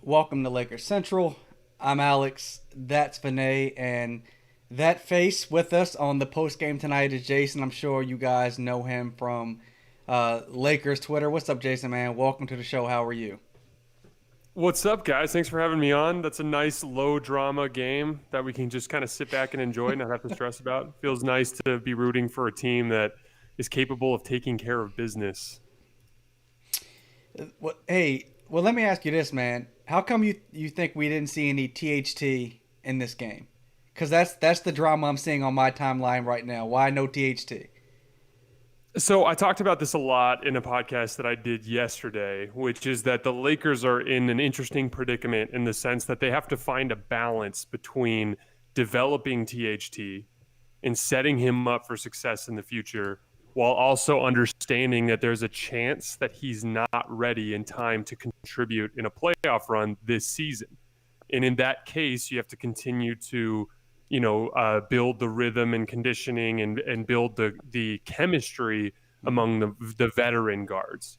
Welcome to Lakers Central. I'm Alex. That's Vinay, and that face with us on the post game tonight is Jason. I'm sure you guys know him from Lakers Twitter. What's up, Jason? Man, welcome to the show. How are you? What's up, guys? Thanks for having me on. That's a nice low drama game that we can just kind of sit back and enjoy, not have to stress about. Feels nice to be rooting for a team that is capable of taking care of business. Well, let me ask you this, man. How come you think we didn't see any THT in this game? Because that's the drama I'm seeing on my timeline right now. Why no THT? So I talked about this a lot in a podcast that I did yesterday, which is that the Lakers are in an interesting predicament in the sense that they have to find a balance between developing THT and setting him up for success in the future while also understanding that there's a chance that he's not ready in time to contribute in a playoff run this season. And in that case, you have to continue to, build the rhythm and conditioning and build the chemistry among the veteran guards.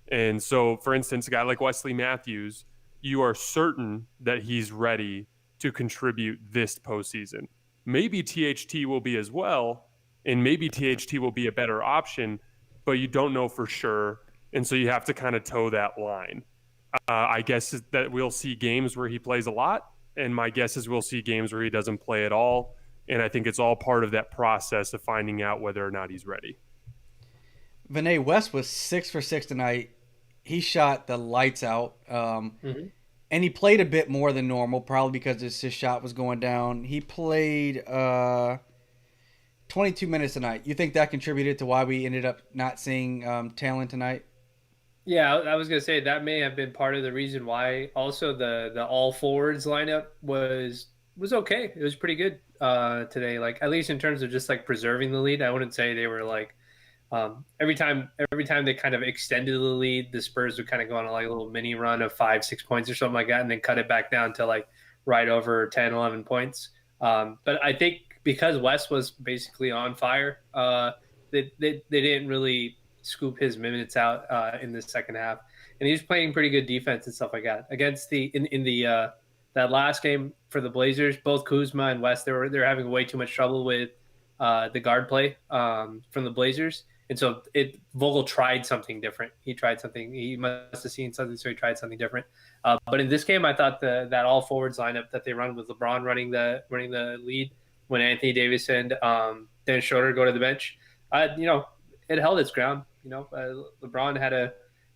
And so, for instance, a guy like Wesley Matthews, you are certain that he's ready to contribute this postseason. Maybe THT will be as well, and maybe THT will be a better option, but you don't know for sure. And so you have to kind of toe that line. I guess that we'll see games where he plays a lot, and my guess is we'll see games where he doesn't play at all. And I think it's all part of that process of finding out whether or not he's ready. Vinay West was 6 for 6 tonight. He shot the lights out. hmm And he played a bit more than normal, probably because his shot was going down. He played 22 minutes tonight. You think that contributed to why we ended up not seeing talent tonight? Yeah, I was gonna say that may have been part of the reason why. Also, the all forwards lineup was okay. It was pretty good today. Like at least in terms of just like preserving the lead. I wouldn't say they were like every time they kind of extended the lead, the Spurs would kind of go on like a little mini run of 5, 6 points or something like that, and then cut it back down to like right over 10, 11 points. But I think because West was basically on fire, they didn't really scoop his minutes out in the second half, and he was playing pretty good defense and stuff like that against the that last game for the Blazers. Both Kuzma and West they were having way too much trouble with the guard play from the Blazers, and so Vogel tried something different. He tried something. He must have seen something, so he tried something different. But in this game, I thought that all forwards lineup that they run with LeBron running the lead when Anthony Davis and Dan Schroder go to the bench, it held its ground. LeBron had a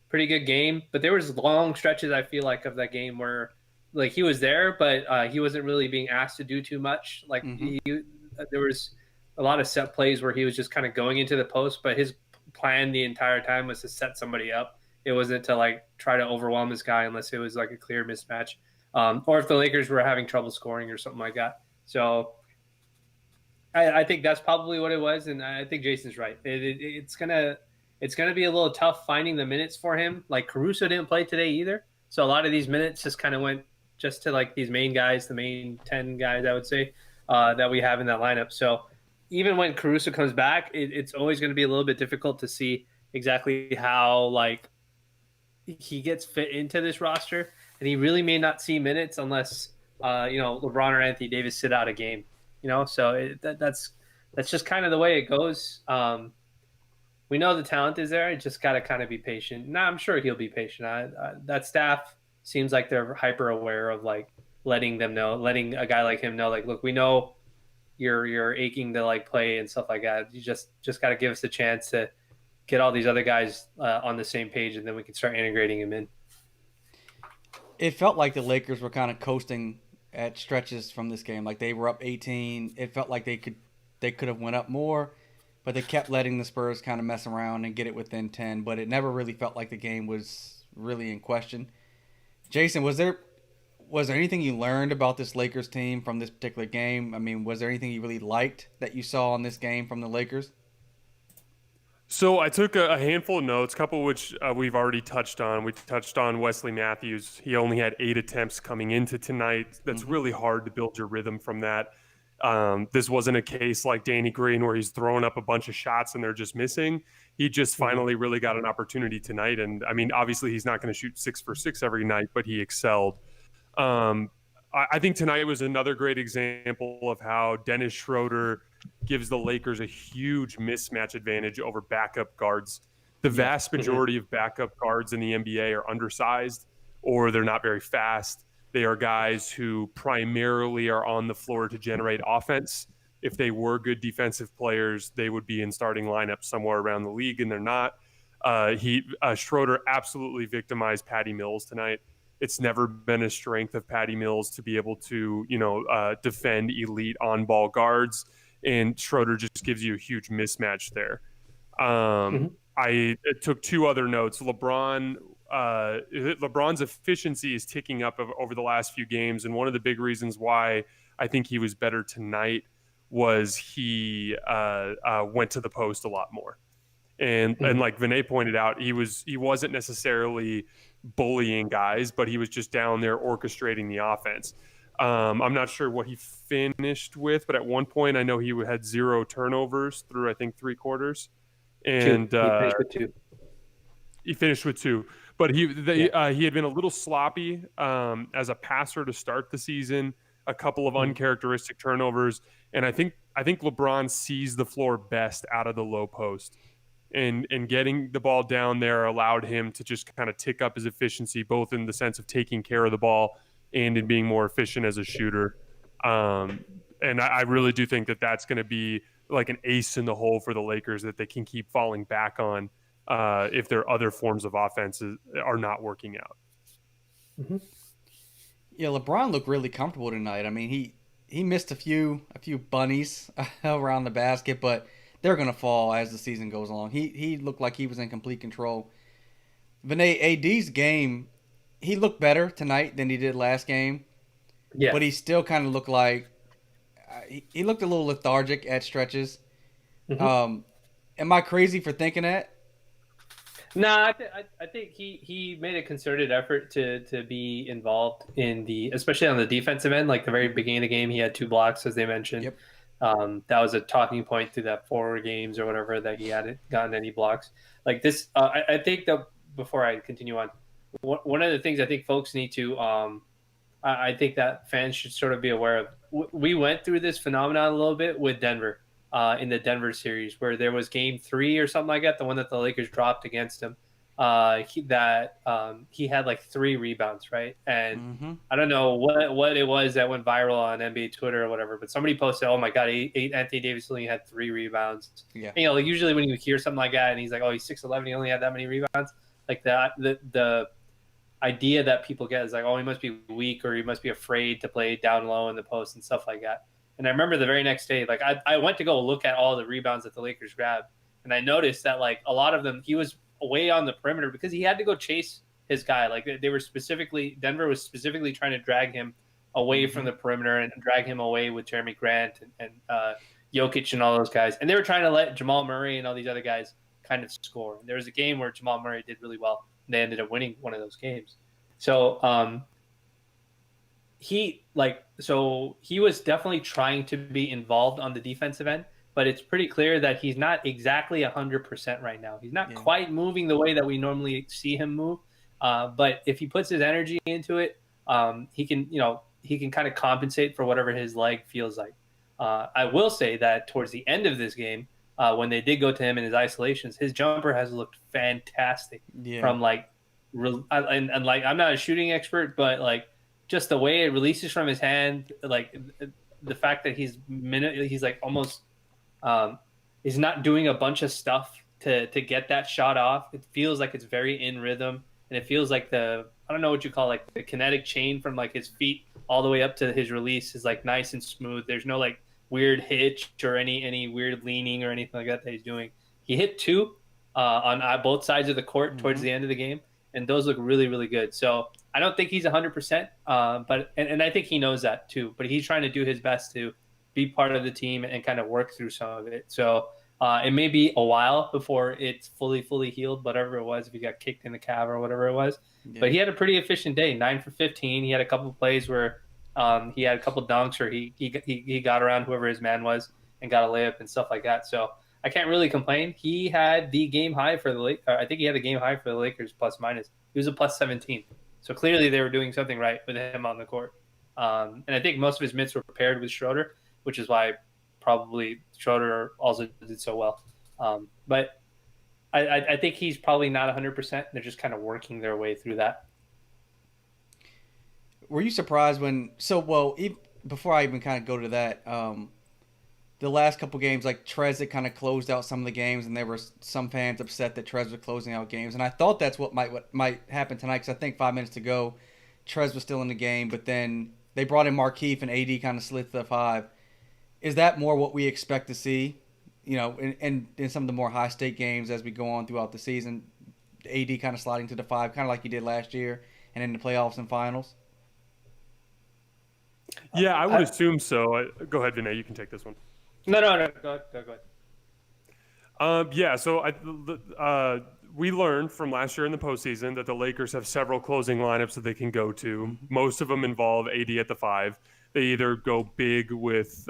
pretty good game, but there was long stretches I feel like of that game where like he was there, but he wasn't really being asked to do too much. Like Mm-hmm. there was a lot of set plays where he was just kind of going into the post, but his plan the entire time was to set somebody up. It wasn't to like try to overwhelm this guy unless it was like a clear mismatch, or if the Lakers were having trouble scoring or something like that. So I think that's probably what it was, and I think Jason's right. It's gonna be a little tough finding the minutes for him. Like Caruso didn't play today either, so a lot of these minutes just kind of went just to like these main guys, the main 10 guys, I would say, that we have in that lineup. So even when Caruso comes back, it's always going to be a little bit difficult to see exactly how like he gets fit into this roster, and he really may not see minutes unless LeBron or Anthony Davis sit out a game. So that's just kind of the way it goes. We know the talent is there. You just got to kind of be patient. Nah, I'm sure he'll be patient. That staff seems like they're hyper aware of like letting a guy like him know, like, look, we know you're aching to like play and stuff like that. You just got to give us a chance to get all these other guys on the same page, and then we can start integrating him in. It felt like the Lakers were kind of coasting at stretches from this game. Like they were up 18. It felt like they could have went up more, but they kept letting the Spurs kind of mess around and get it within 10. But it never really felt like the game was really in question. Jason, was there anything you learned about this Lakers team from this particular game? I mean, was there anything you really liked that you saw in this game from the Lakers? So I took a handful of notes, a couple of which we've already touched on. We touched on Wesley Matthews. He only had 8 attempts coming into tonight. That's Mm-hmm. really hard to build your rhythm from that. This wasn't a case like Danny Green where he's throwing up a bunch of shots and they're just missing. He just Mm-hmm. finally really got an opportunity tonight. And I mean, obviously he's not going to shoot 6 for 6 every night, but he excelled. I think tonight was another great example of how Dennis Schroder gives the Lakers a huge mismatch advantage over backup guards. The vast majority of backup guards in the NBA are undersized, or they're not very fast. They are guys who primarily are on the floor to generate offense. If they were good defensive players, they would be in starting lineups somewhere around the league, and they're not. Schroder absolutely victimized Patty Mills tonight. It's never been a strength of Patty Mills to be able to, defend elite on-ball guards, and Schroder just gives you a huge mismatch there. I took two other notes. LeBron's efficiency is ticking up over the last few games, and one of the big reasons why I think he was better tonight was he went to the post a lot more. And like Vinay pointed out, he wasn't necessarily bullying guys, but he was just down there orchestrating the offense. I'm not sure what he finished with, but at one point I know he had 0 turnovers through, I think, 3 quarters. And he finished with 2. But he had been a little sloppy as a passer to start the season, a couple of uncharacteristic turnovers. And I think LeBron sees the floor best out of the low post. And getting the ball down there allowed him to just kind of tick up his efficiency, both in the sense of taking care of the ball and in being more efficient as a shooter. And I really do think that that's going to be like an ace in the hole for the Lakers that they can keep falling back on if their other forms of offenses are not working out. Yeah, LeBron looked really comfortable tonight. I mean, he missed a few bunnies around the basket, but they're going to fall as the season goes along. He looked like he was in complete control. Vinay, AD's game, he looked better tonight than he did last game. Yeah. But he still kind of looked like he looked a little lethargic at stretches. Am I crazy for thinking that? No, I think he made a concerted effort to be involved in especially on the defensive end. Like the very beginning of the game, he had 2 blocks, as they mentioned. Yep. That was a talking point through that 4 games or whatever that he hadn't gotten any blocks. Like this, I think that before I continue on, one of the things I think folks need to, I think that fans should sort of be aware of. We went through this phenomenon a little bit with Denver in the Denver series, where there was game 3 or something like that, the one that the Lakers dropped against him. He had like 3 rebounds, right? And I don't know what it was that went viral on NBA Twitter or whatever, but somebody posted, "Oh my God, Anthony Davis only had 3 rebounds." Yeah, like usually when you hear something like that, and he's like, "Oh, he's 6'11", he only had that many rebounds." Like that, the idea that people get is like, "Oh, he must be weak, or he must be afraid to play down low in the post and stuff like that." And I remember the very next day, like I went to go look at all the rebounds that the Lakers grabbed, and I noticed that like a lot of them, he was away on the perimeter because he had to go chase his guy. Like Denver was specifically trying to drag him away from the perimeter and drag him away with Jeremy Grant and Jokic and all those guys. And they were trying to let Jamal Murray and all these other guys kind of score. And there was a game where Jamal Murray did really well, and they ended up winning one of those games. So he was definitely trying to be involved on the defensive end, but it's pretty clear that he's not exactly 100% right now. He's not quite moving the way that we normally see him move. But if he puts his energy into it, he can kind of compensate for whatever his leg feels like. I will say that towards the end of this game, when they did go to him in his isolations, his jumper has looked fantastic. From like, and like, I'm not a shooting expert, but like just the way it releases from his hand, like the fact that he's like almost, he's not doing a bunch of stuff to get that shot off. It feels like it's very in rhythm, and it feels like I don't know what you call, like the kinetic chain from like his feet all the way up to his release is like nice and smooth. There's no like weird hitch or any weird leaning or anything like that he's doing. He hit 2 on both sides of the court towards the end of the game, and those look really, really good. So I don't think he's 100%, but I think he knows that too. But he's trying to do his best to be part of the team and kind of work through some of it. So it may be a while before it's fully healed, whatever it was, if he got kicked in the calf or whatever it was. Yeah. But he had a pretty efficient day, 9 for 15. He had a couple of plays where he had a couple of dunks, or he got around whoever his man was and got a layup and stuff like that. So I can't really complain. He had the game high for the Lakers. I think he had a game high for the Lakers plus minus. He was a plus 17. So clearly they were doing something right with him on the court. And I think most of his minutes were paired with Schroder, which is why probably Schroder also did so well. But I think he's probably not 100%. They're just kind of working their way through that. Were you surprised when? Before I even kind of go to that, the last couple games, like Trez had kind of closed out some of the games, and there were some fans upset that Trez was closing out games, and I thought that's what might happen tonight because I think 5 minutes to go, Trez was still in the game, but then they brought in Markieff and AD kind of slid to the 5. Is that more what we expect to see? You know, in some of the more high stake games as we go on throughout the season, AD kind of sliding to the 5, kind of like he did last year, and in the playoffs and finals. Yeah, I would assume so. Go ahead, Vinay. You can take this one. No. Go ahead. Yeah, so we learned from last year in the postseason that the Lakers have several closing lineups that they can go to. Most of them involve AD at the 5. They either go big with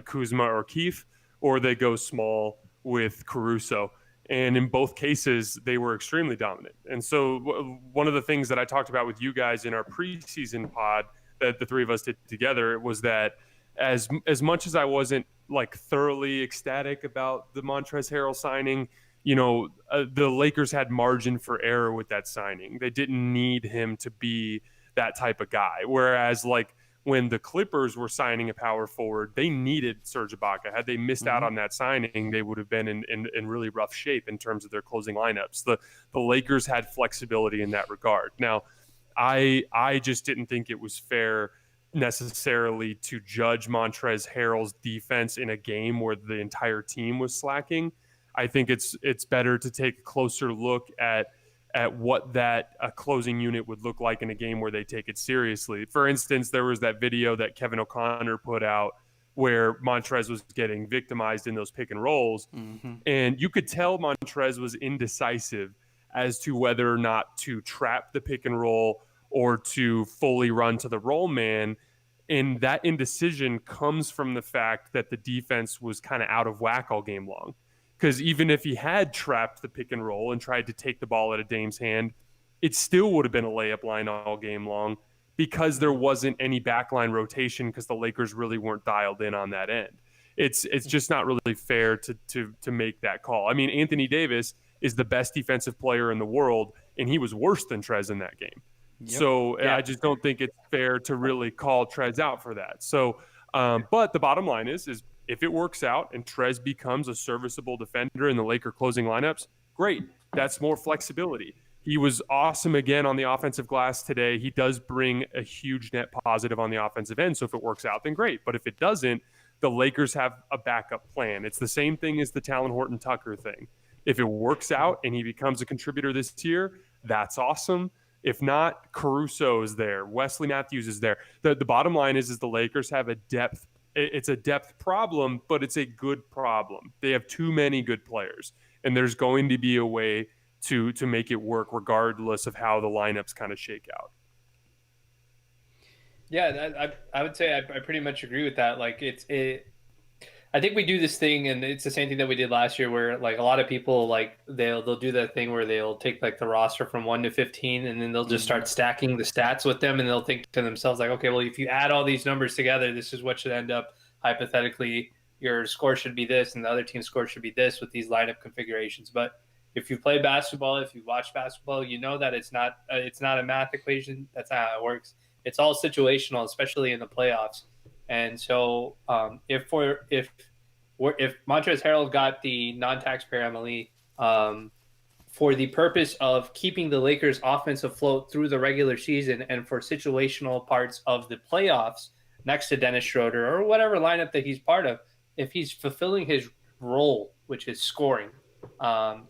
Kuzma or Keith, or they go small with Caruso. And in both cases, they were extremely dominant. And so one of the things that I talked about with you guys in our preseason pod that the three of us did together was that as much as I wasn't like thoroughly ecstatic about the Montrezl Harrell signing, you know, the Lakers had margin for error with that signing. They didn't need him to be that type of guy. Whereas like when the Clippers were signing a power forward, they needed Serge Ibaka. Had they missed out on that signing, they would have been in really rough shape in terms of their closing lineups. The Lakers had flexibility in that regard. Now, I just didn't think it was fair necessarily to judge Montrezl Harrell's defense in a game where the entire team was slacking. I think it's better to take a closer look at what that closing unit would look like in a game where they take it seriously. For instance, there was that video that Kevin O'Connor put out where Montrezl was getting victimized in those pick and rolls. And you could tell Montrezl was indecisive as to whether or not to trap the pick and roll or to fully run to the roll man. And that indecision comes from the fact that the defense was kind of out of whack all game long. Because even if he had trapped the pick and roll and tried to take the ball out of Dame's hand, it still would have been a layup line all game long because there wasn't any backline rotation because the Lakers really weren't dialed in on that end. It's just not really fair to make that call. I mean, Anthony Davis is the best defensive player in the world, and he was worse than Trez in that game. Yep. So yeah. I just don't think it's fair to really call Trez out for that. So, but the bottom line is if it works out and Trez becomes a serviceable defender in the Laker closing lineups, great. That's more flexibility. He was awesome again on the offensive glass today. He does bring a huge net positive on the offensive end. So if it works out, then great. But if it doesn't, the Lakers have a backup plan. It's the same thing as the Talon Horton-Tucker thing. If it works out and he becomes a contributor this year, that's awesome. If not, Caruso is there. Wesley Matthews is there. The bottom line is the Lakers have a depth. It's a depth problem, but it's a good problem. They have too many good players, and there's going to be a way to make it work regardless of how the lineups kind of shake out. Yeah, I would say I pretty much agree with that. Like I think we do this thing, and it's the same thing that we did last year, where like a lot of people like they'll do that thing where they'll take like the roster from 1 to 15, and then they'll just start stacking the stats with them, and they'll think to themselves like, okay, well, if you add all these numbers together, this is what should end up hypothetically. Your score should be this, and the other team's score should be this with these lineup configurations. But if you play basketball, if you watch basketball, you know that it's not a math equation. That's not how it works. It's all situational, especially in the playoffs. And so if Montrezl Harrell got the non-taxpayer MLE for the purpose of keeping the Lakers offense afloat through the regular season and for situational parts of the playoffs next to Dennis Schroder or whatever lineup that he's part of, if he's fulfilling his role, which is scoring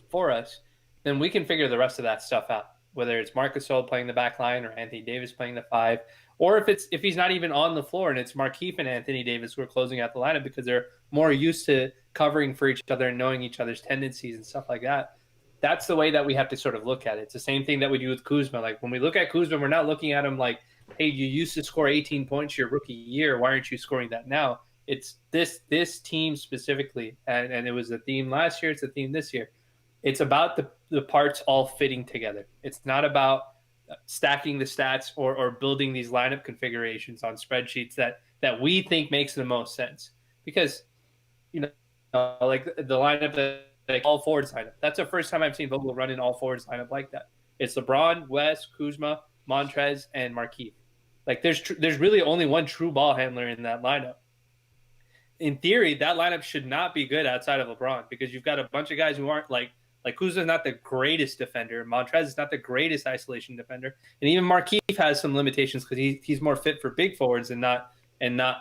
for us, then we can figure the rest of that stuff out, whether it's Marc Gasol playing the back line or Anthony Davis playing the 5, or if he's not even on the floor and it's Markieff and Anthony Davis who are closing out the lineup because they're more used to covering for each other and knowing each other's tendencies and stuff like that. That's the way that we have to sort of look at it. It's the same thing that we do with Kuzma. Like when we look at Kuzma, we're not looking at him like, hey, you used to score 18 points your rookie year. Why aren't you scoring that now? It's this team specifically, and it was a theme last year. It's a theme this year. It's about the parts all fitting together. It's not about stacking the stats or building these lineup configurations on spreadsheets that we think makes the most sense. Because, like the lineup that like all forwards lineup. That's the first time I've seen Vogel run an all forwards lineup like that. It's LeBron, Wes, Kuzma, Montrezl, and Markieff. Like there's really only one true ball handler in that lineup. In theory, that lineup should not be good outside of LeBron because you've got a bunch of guys who aren't like Kuzma's not the greatest defender. Montrezl is not the greatest isolation defender, and even Markieff has some limitations because he's more fit for big forwards and not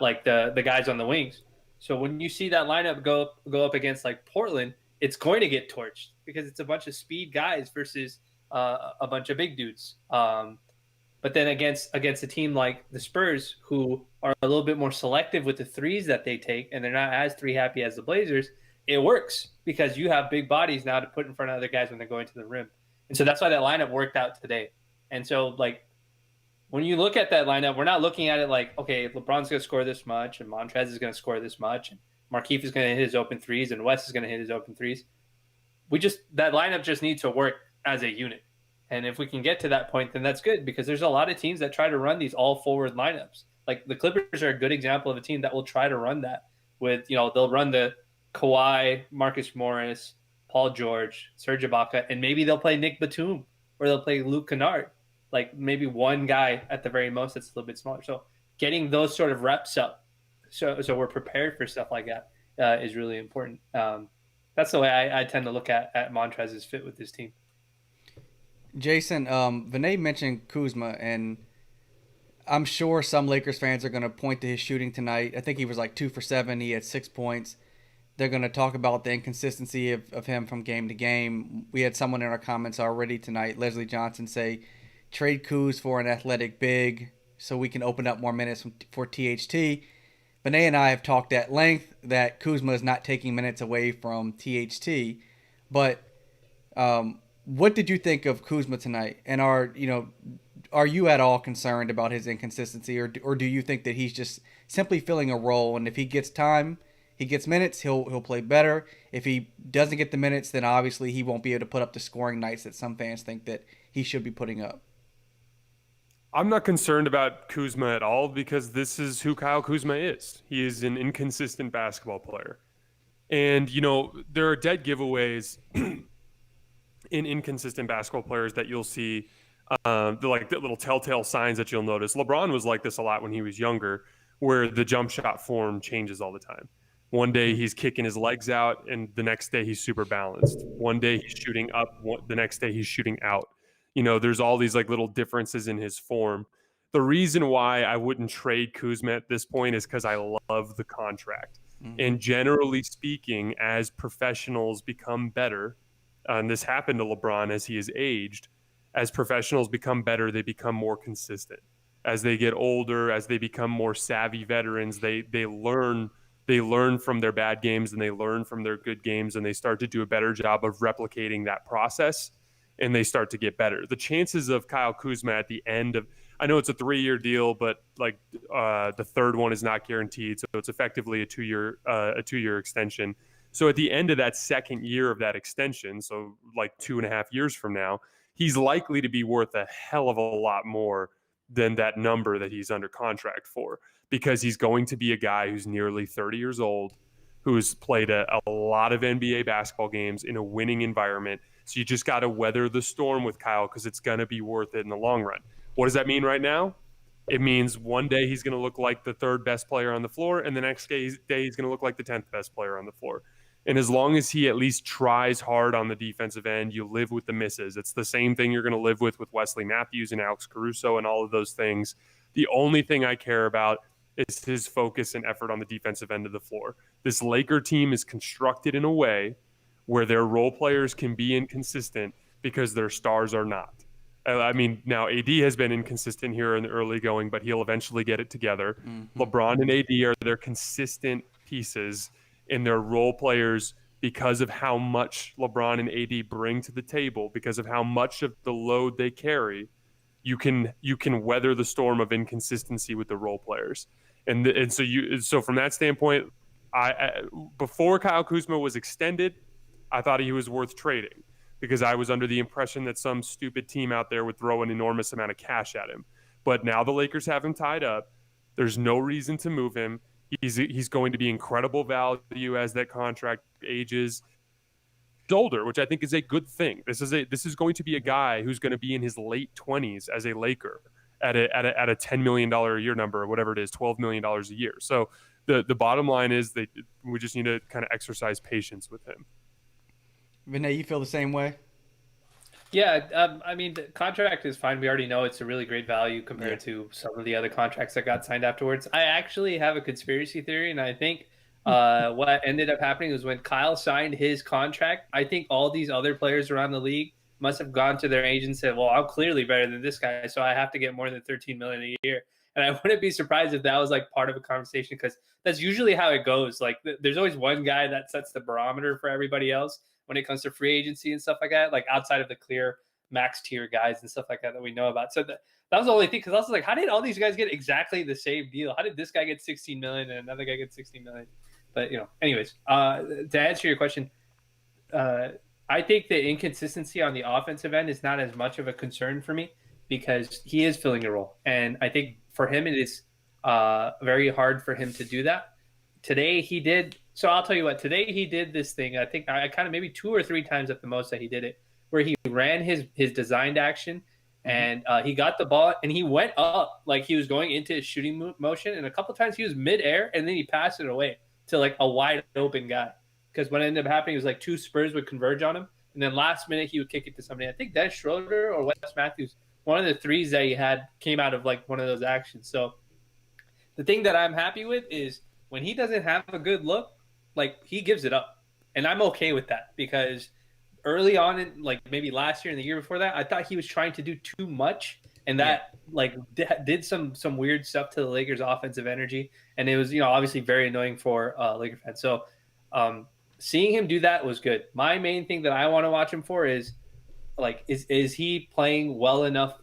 like the guys on the wings. So when you see that lineup go up against like Portland, it's going to get torched because it's a bunch of speed guys versus a bunch of big dudes. But then against a team like the Spurs, who are a little bit more selective with the threes that they take, and they're not as three happy as the Blazers, it works because you have big bodies now to put in front of other guys when they're going to the rim. And so that's why that lineup worked out today. And so, like, when you look at that lineup, we're not looking at it like, okay, LeBron's going to score this much, and Montrezl is going to score this much, and Markieff is going to hit his open threes, and Wes is going to hit his open threes. That lineup just needs to work as a unit. And if we can get to that point, then that's good because there's a lot of teams that try to run these all forward lineups. Like the Clippers are a good example of a team that will try to run that with, they'll run the Kawhi, Marcus Morris, Paul George, Serge Ibaka, and maybe they'll play Nick Batum or they'll play Luke Kennard. Like maybe one guy at the very most that's a little bit smaller. So getting those sort of reps up so we're prepared for stuff like that is really important. That's the way I tend to look at Montrezl's fit with this team. Jason, Vinay mentioned Kuzma, and I'm sure some Lakers fans are going to point to his shooting tonight. I think he was like 2 for 7. He had 6 points. They're going to talk about the inconsistency of him from game to game. We had someone in our comments already tonight, Leslie Johnson, say, trade Kuz for an athletic big so we can open up more minutes for THT. Vinay and I have talked at length that Kuzma is not taking minutes away from THT, but what did you think of Kuzma tonight? And are you at all concerned about his inconsistency, or do you think that he's just simply filling a role, and if he gets time, he gets minutes, he'll play better. If he doesn't get the minutes, then obviously he won't be able to put up the scoring nights that some fans think that he should be putting up. I'm not concerned about Kuzma at all because this is who Kyle Kuzma is. He is an inconsistent basketball player. And, there are dead giveaways in inconsistent basketball players that you'll see, the little telltale signs that you'll notice. LeBron was like this a lot when he was younger, where the jump shot form changes all the time. One day he's kicking his legs out, and the next day he's super balanced. One day he's shooting up, the next day he's shooting out. There's all these like little differences in his form. The reason why I wouldn't trade Kuzma at this point is because I love the contract. Mm-hmm. And generally speaking, as professionals become better, and this happened to LeBron as he has aged, as professionals become better, they become more consistent. As they get older, as they become more savvy veterans, they learn from their bad games and they learn from their good games, and they start to do a better job of replicating that process, and they start to get better. The chances of Kyle Kuzma at the end of, I know it's a 3-year deal, but like the third one is not guaranteed, so it's effectively a 2-year extension. So at the end of that second year of that extension, so like 2.5 years from now, he's likely to be worth a hell of a lot more than that number that he's under contract for, because he's going to be a guy who's nearly 30 years old, who's played a lot of NBA basketball games in a winning environment. So you just got to weather the storm with Kyle because it's going to be worth it in the long run. What does that mean right now? It means one day he's going to look like the third best player on the floor, and the next day he's going to look like the 10th best player on the floor. And as long as he at least tries hard on the defensive end, you live with the misses. It's the same thing you're going to live with Wesley Matthews and Alex Caruso and all of those things. The only thing I care about is his focus and effort on the defensive end of the floor. This Laker team is constructed in a way where their role players can be inconsistent because their stars are not. I mean, now AD has been inconsistent here in the early going, but he'll eventually get it together. Mm-hmm. LeBron and AD are their consistent pieces, and their role players, because of how much LeBron and AD bring to the table, because of how much of the load they carry, you can weather the storm of inconsistency with the role players. And so from that standpoint, I before Kyle Kuzma was extended, I thought he was worth trading. because I was under the impression that some stupid team out there would throw an enormous amount of cash at him. But now the Lakers have him tied up. There's no reason to move him. He's going to be incredible value as that contract ages. Older, which I think is a good thing. This is going to be a guy who's going to be in his late 20s as a Laker at a $10 million a year number, or whatever it is, $12 million a year. So the bottom line is that we just need to kind of exercise patience with him. Vinay, you feel the same way? Yeah, I mean, the contract is fine. We already know it's a really great value compared to some of the other contracts that got signed afterwards. I actually have a conspiracy theory, and I think what ended up happening was when Kyle signed his contract, I think all these other players around the league must have gone to their agent and said, well, I'm clearly better than this guy, so I have to get more than $13 million a year. And I wouldn't be surprised if that was like part of a conversation, because that's usually how it goes. Like there's always one guy that sets the barometer for everybody else when it comes to free agency and stuff like that, like outside of the clear max tier guys and stuff like that we know about. So that was the only thing, because I was like, how did all these guys get exactly the same deal? How did this guy get 16 million and another guy get 16 million? But, anyways, to answer your question, I think the inconsistency on the offensive end is not as much of a concern for me, because he is filling a role. And I think for him, it is very hard for him to do that. Today he did. So I'll tell you what, today he did this thing. I think I kind of maybe 2 or 3 times at the most that he did it, where he ran his designed action and he got the ball and he went up like he was going into his shooting motion. And a couple of times he was midair and then he passed it away to like a wide open guy. Because what ended up happening was like 2 Spurs would converge on him. And then last minute he would kick it to somebody. I think that's Schroder or Wes Matthews. One of the threes that he had came out of like one of those actions. So the thing that I'm happy with is when he doesn't have a good look, like he gives it up. And I'm okay with that, because early on in like maybe last year and the year before that, I thought he was trying to do too much. And that like did some weird stuff to the Lakers offensive energy. And it was, obviously very annoying for Laker fans. So seeing him do that was good. My main thing that I want to watch him for is like, is he playing well enough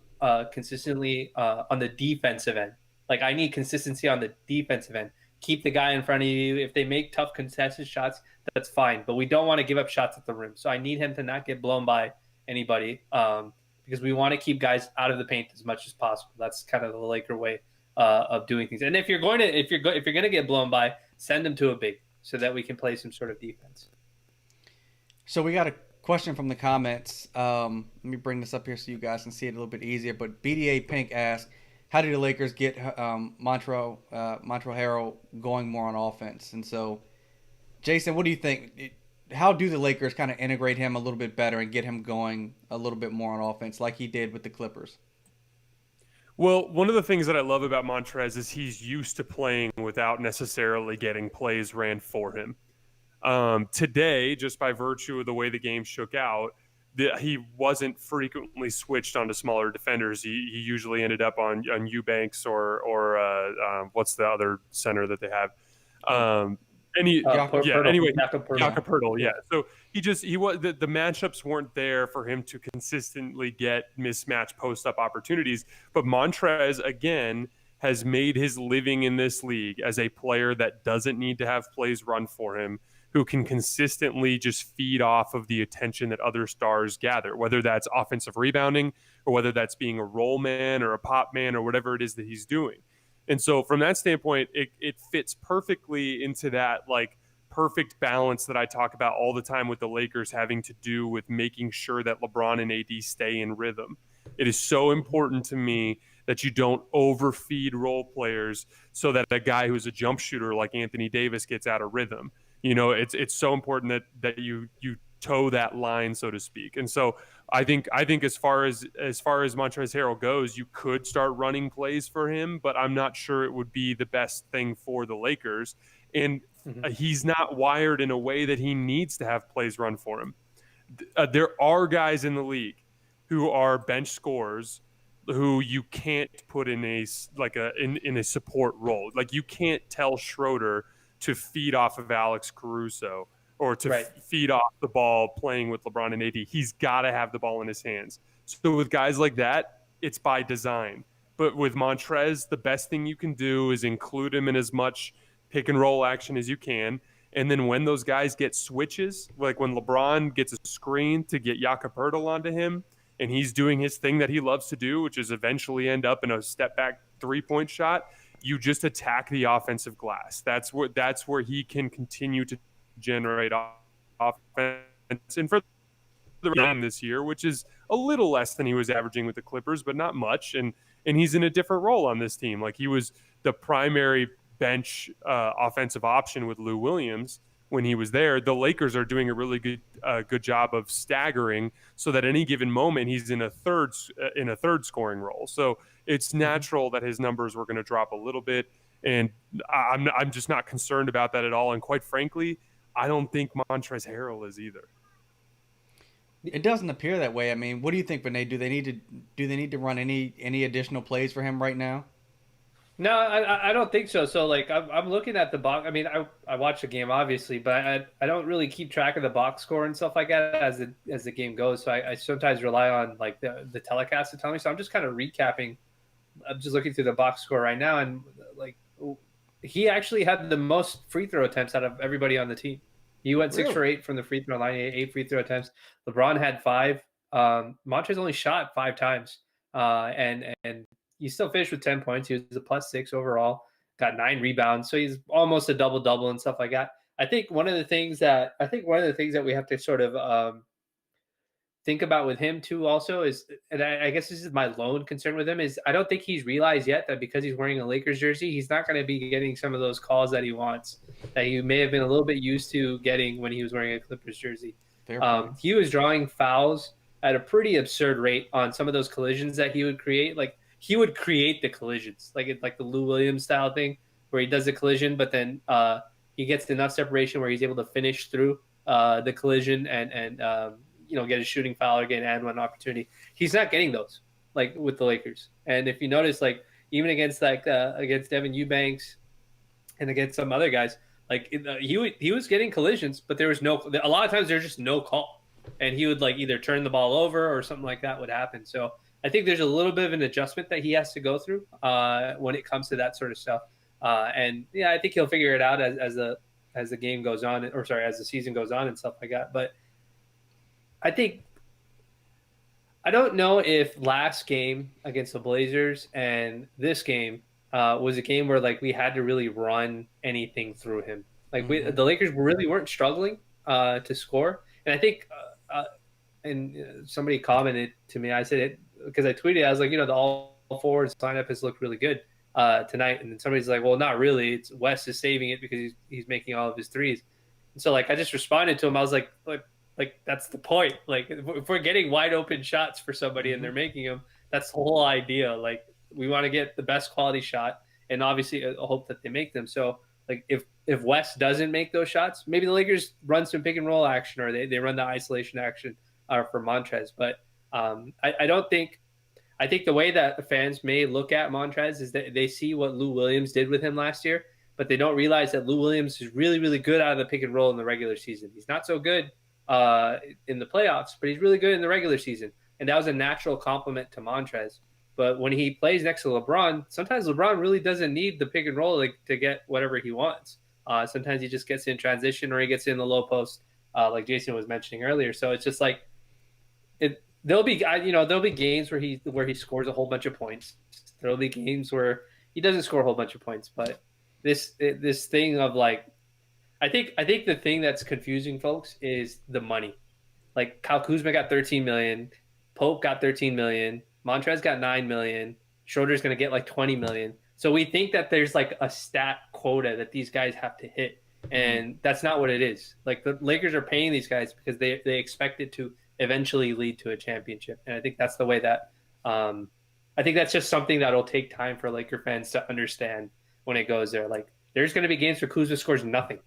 consistently on the defensive end? Like I need consistency on the defensive end. Keep the guy in front of you. If they make tough contested shots, that's fine. But we don't want to give up shots at the rim. So I need him to not get blown by anybody because we want to keep guys out of the paint as much as possible. That's kind of the Laker way of doing things. And if you're going to get blown by, send them to a big so that we can play some sort of defense. So we got a question from the comments. Let me bring this up here so you guys can see it a little bit easier. But BDA Pink asked, how do the Lakers get Montrezl Harrell going more on offense? And so, Jason, what do you think? How do the Lakers kind of integrate him a little bit better and get him going a little bit more on offense like he did with the Clippers? Well, one of the things that I love about Montrez is he's used to playing without necessarily getting plays ran for him. Today, just by virtue of the way the game shook out, he wasn't frequently switched onto smaller defenders. He usually ended up on Eubanks or what's the other center that they have? Anyway, Jakob Poeltl, yeah. So he was the matchups weren't there for him to consistently get mismatch post-up opportunities. But Montrez again has made his living in this league as a player that doesn't need to have plays run for him, who can consistently just feed off of the attention that other stars gather, whether that's offensive rebounding or whether that's being a roll man or a pop man or whatever it is that he's doing. And so from that standpoint, it fits perfectly into that like perfect balance that I talk about all the time with the Lakers having to do with making sure that LeBron and AD stay in rhythm. It is so important to me that you don't overfeed role players so that a guy who's a jump shooter like Anthony Davis gets out of rhythm. It's so important that you toe that line, so to speak. And so I think as far as Montrezl Harrell goes, you could start running plays for him, but I'm not sure it would be the best thing for the Lakers. And he's not wired in a way that he needs to have plays run for him. There are guys in the league who are bench scorers who you can't put in a support role. Like you can't tell Schroder to feed off of Alex Caruso or to feed off the ball playing with LeBron and AD. He's got to have the ball in his hands. So with guys like that, it's by design. But with Montrez, the best thing you can do is include him in as much pick and roll action as you can. And then when those guys get switches, like when LeBron gets a screen to get Jakob Poeltl onto him, and he's doing his thing that he loves to do, which is eventually end up in a step back 3-point shot, you just attack the offensive glass. That's where he can continue to generate offense. And for the game this year, which is a little less than he was averaging with the Clippers, but not much. And he's in a different role on this team. Like, he was the primary bench offensive option with Lou Williams when he was there. The Lakers are doing a really good job of staggering so that any given moment he's in a third scoring role. So it's natural that his numbers were going to drop a little bit, and I'm just not concerned about that at all. And quite frankly, I don't think Montrezl Harrell is either. It doesn't appear that way. I mean, what do you think, Vinay? Do they need to run any additional plays for him right now? No, I don't think so. So like I'm looking at the box. I mean, I watch the game obviously, but I don't really keep track of the box score and stuff like that as the game goes. So I sometimes rely on like the telecast to tell me. So I'm just kind of recapping. I'm just looking through the box score right now, and like he actually had the most free throw attempts out of everybody on the team. He went 6 for 8 from the free throw line, 8 free throw attempts. LeBron had 5. Montrezl only shot 5 times, and he still finished with 10 points. He was a +6 overall, got 9 rebounds. So he's almost a double-double and stuff like that. I think one of the things that we have to sort of think about with him too also is, and I guess this is my lone concern with him, is I don't think he's realized yet that because he's wearing a Lakers jersey, he's not going to be getting some of those calls that he wants, that he may have been a little bit used to getting when he was wearing a Clippers jersey. He was drawing fouls at a pretty absurd rate on some of those collisions that he would create. Like, he would create the collisions, like the Lou Williams style thing, where he does the collision, but then he gets enough separation where he's able to finish through the collision and get a shooting foul or get an and one opportunity. He's not getting those, like, with the Lakers. And if you notice, like, even against against Devin Eubanks and against some other guys, like, he was getting collisions, but there was a lot of times there's just no call, and he would like either turn the ball over or something like that would happen. So I think there's a little bit of an adjustment that he has to go through when it comes to that sort of stuff. And yeah, I think he'll figure it out as the game goes on, as the season goes on and stuff like that. But I don't know if last game against the Blazers and this game was a game where like we had to really run anything through him. Like the Lakers really weren't struggling to score, and I think and somebody commented to me. I said it because I tweeted. I was like, the all forwards lineup has looked really good tonight, and then somebody's like, well, not really. It's Wes is saving it because he's making all of his threes. And so like I just responded to him. I was like that's the point. Like, if we're getting wide open shots for somebody and they're making them, that's the whole idea. Like, we want to get the best quality shot, and obviously hope that they make them. So like if Wes doesn't make those shots, maybe the Lakers run some pick and roll action, or they run the isolation action for Montrezl. But I think the way that the fans may look at Montrezl is that they see what Lou Williams did with him last year, but they don't realize that Lou Williams is really, really good out of the pick and roll in the regular season. He's not so good in the playoffs, but he's really good in the regular season. And that was a natural compliment to Montrezl. But when he plays next to LeBron, sometimes LeBron really doesn't need the pick and roll to get whatever he wants. Sometimes he just gets in transition, or he gets in the low post, like Jason was mentioning earlier. So it's just like there'll be games where he scores a whole bunch of points. There'll be games where he doesn't score a whole bunch of points. But this thing of like, I think the thing that's confusing folks is the money. Like, Kyle Kuzma got $13 million, Pope got $13 million, Montrezl got $9 million, Schroeder's going to get like $20 million. So we think that there's like a stat quota that these guys have to hit, and that's not what it is. Like, the Lakers are paying these guys because they expect it to eventually lead to a championship, and I think that's the way that I think that's just something that'll take time for Laker fans to understand when it goes there. Like, there's going to be games where Kuzma scores nothing,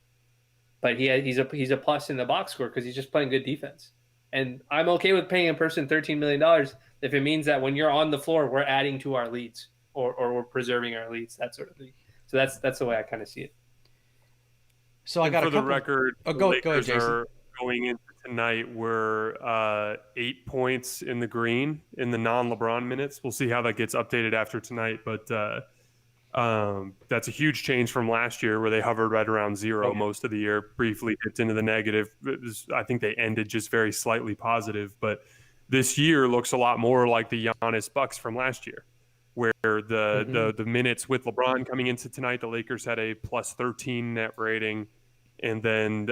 but he's a plus in the box score because he's just playing good defense. And I'm okay with paying a person $13 million if it means that when you're on the floor, we're adding to our leads or we're preserving our leads, that sort of thing. So that's the way I kind of see it. So I got for a couple... the record, the Lakers go ahead, Jason. are going into tonight. We're 8 points in the green in the non-LeBron minutes. We'll see how that gets updated after tonight, but That's a huge change from last year where they hovered right around zero most of the year, briefly dipped into the negative. I think they ended just very slightly positive, but this year looks a lot more like the Giannis Bucks from last year, where the minutes with LeBron coming into tonight, the Lakers had a plus 13 net rating. And then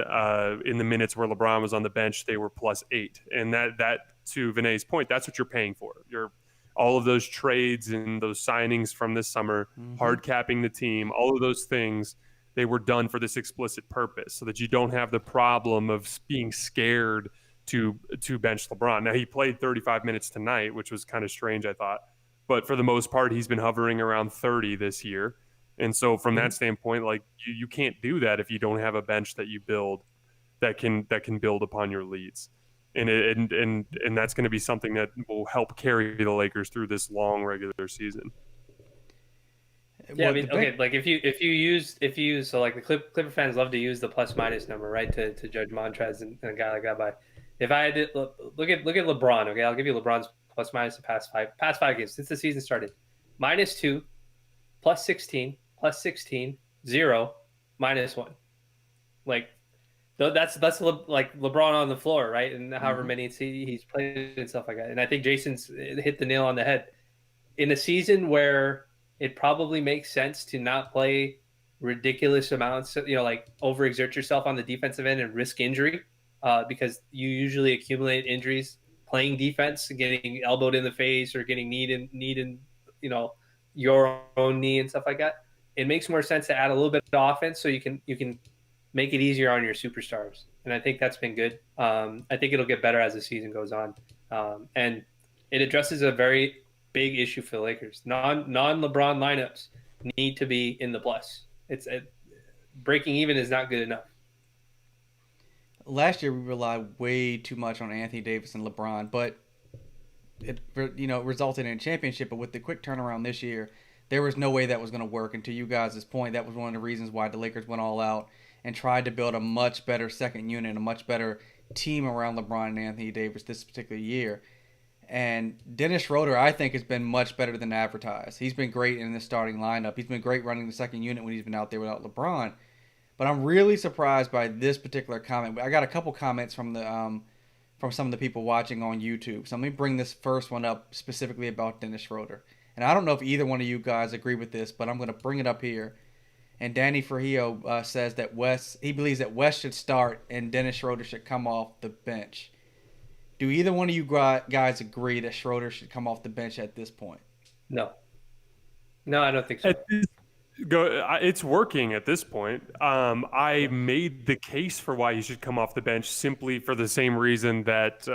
in the minutes where LeBron was on the bench, they were plus 8. And that to Vinay's point, that's what you're paying for. You're all of those trades and those signings from this summer, hard capping the team, all of those things, they were done for this explicit purpose so that you don't have the problem of being scared to bench LeBron. Now, he played 35 minutes tonight, which was kind of strange, I thought. But for the most part, he's been hovering around 30 this year. And so from that standpoint, like you can't do that if you don't have a bench that you build that can build upon your leads. And that's going to be something that will help carry the Lakers through this long regular season. Yeah, I mean, okay, like if you use so like the Clipper fans love to use the plus minus number, right, to judge Montrezl and a guy like that by. If I had to look at LeBron, okay, I'll give you LeBron's plus minus the past five games since the season started: -2, +16, +16, 0, -1. Like that's like LeBron on the floor, right? And however many he's played and stuff like that. And I think Jason's hit the nail on the head. In a season where it probably makes sense to not play ridiculous amounts, like overexert yourself on the defensive end and risk injury, because you usually accumulate injuries playing defense, getting elbowed in the face or getting kneed in, your own knee and stuff like that. It makes more sense to add a little bit of offense so you can make it easier on your superstars. And I think that's been good. I think it'll get better as the season goes on. And it addresses a very big issue for the Lakers. Non-LeBron lineups need to be in the plus. Breaking even is not good enough. Last year we relied way too much on Anthony Davis and LeBron, but it resulted in a championship. But with the quick turnaround this year, there was no way that was going to work. And to you guys' point, that was one of the reasons why the Lakers went all out and tried to build a much better second unit, a much better team around LeBron and Anthony Davis this particular year. And Dennis Schroder, I think, has been much better than advertised. He's been great in the starting lineup. He's been great running the second unit when he's been out there without LeBron. But I'm really surprised by this particular comment. I got a couple comments from some of the people watching on YouTube. So let me bring this first one up specifically about Dennis Schroder. And I don't know if either one of you guys agree with this, but I'm going to bring it up here. And Danny Frahillo says that he believes that Wes should start and Dennis Schroder should come off the bench. Do either one of you guys agree that Schroder should come off the bench at this point? No, I don't think so. It's working at this point. I made the case for why he should come off the bench simply for the same reason that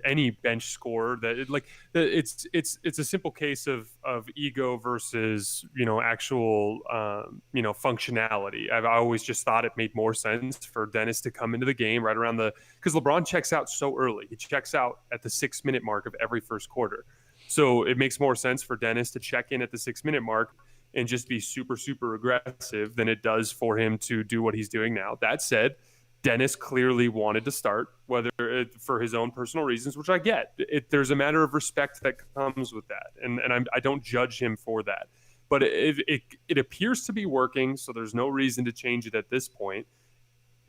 any bench scorer it's a simple case of ego versus actual functionality. I always just thought it made more sense for Dennis to come into the game right around because LeBron checks out so early. He checks out at the 6-minute mark of every first quarter. So it makes more sense for Dennis to check in at the 6-minute mark and just be super, super aggressive than it does for him to do what he's doing now. That said, Dennis clearly wanted to start, whether for his own personal reasons, which I get. There's a matter of respect that comes with that, and I don't judge him for that. But it appears to be working, so there's no reason to change it at this point.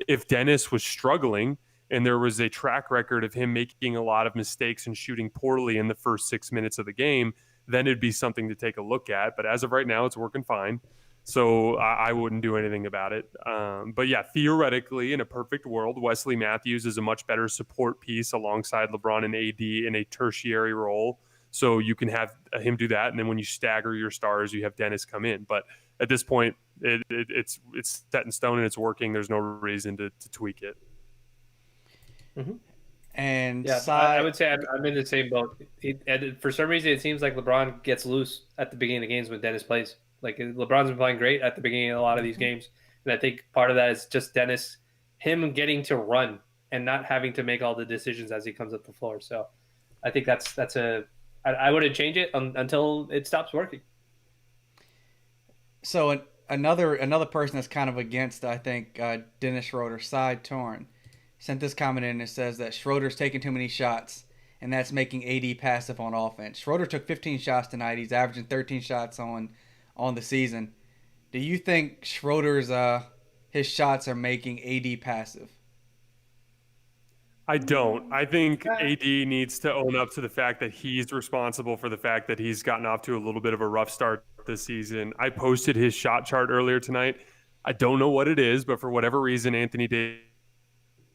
If Dennis was struggling and there was a track record of him making a lot of mistakes and shooting poorly in the first 6 minutes of the game, then it'd be something to take a look at. But as of right now, it's working fine. So I wouldn't do anything about it. But yeah, theoretically, in a perfect world, Wesley Matthews is a much better support piece alongside LeBron and AD in a tertiary role. So you can have him do that. And then when you stagger your stars, you have Dennis come in. But at this point, it's set in stone and it's working. There's no reason to tweak it. Mm-hmm. And yeah, I would say I'm in the same boat. For some reason, it seems like LeBron gets loose at the beginning of games when Dennis plays. Like LeBron's been playing great at the beginning of a lot of these games, and I think part of that is just Dennis, him getting to run and not having to make all the decisions as he comes up the floor. So I think I wouldn't change it until it stops working. So another person that's kind of against, I think, Dennis Schroeder, Side Torn, sent this comment in and says that Schroeder's taking too many shots and that's making AD passive on offense. Schroder took 15 shots tonight. He's averaging 13 shots on the season. Do you think Schroeder's his shots are making AD passive? I don't. I think AD needs to own up to the fact that he's responsible for the fact that he's gotten off to a little bit of a rough start this season. I posted his shot chart earlier tonight. I don't know what it is, but for whatever reason, Anthony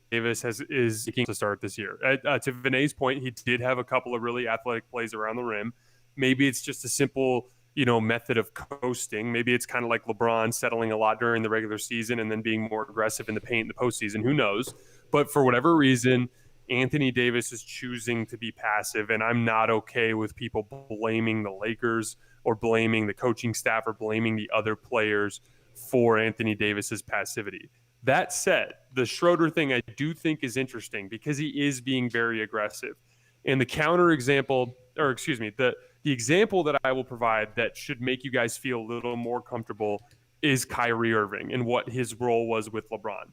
Davis is seeking to start this year. To Vinay's point, he did have a couple of really athletic plays around the rim. Maybe it's just a simple, method of coasting. Maybe it's kind of like LeBron settling a lot during the regular season and then being more aggressive in the paint in the postseason. Who knows? But for whatever reason, Anthony Davis is choosing to be passive, and I'm not okay with people blaming the Lakers or blaming the coaching staff or blaming the other players for Anthony Davis's passivity. That said, the Schroder thing I do think is interesting because he is being very aggressive. And the counter example, the example that I will provide that should make you guys feel a little more comfortable is Kyrie Irving and what his role was with LeBron.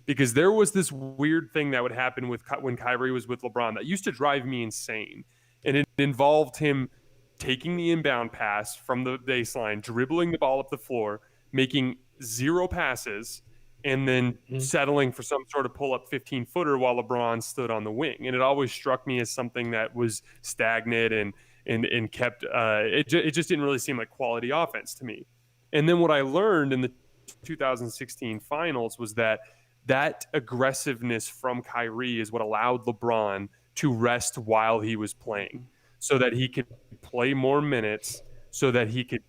Because there was this weird thing that would happen when Kyrie was with LeBron that used to drive me insane. And it involved him taking the inbound pass from the baseline, dribbling the ball up the floor, making 0 passes, and then settling for some sort of pull-up 15-footer while LeBron stood on the wing. And it always struck me as something that was stagnant and kept it just didn't really seem like quality offense to me. And then what I learned in the 2016 finals was that aggressiveness from Kyrie is what allowed LeBron to rest while he was playing so that he could play more minutes, so that he could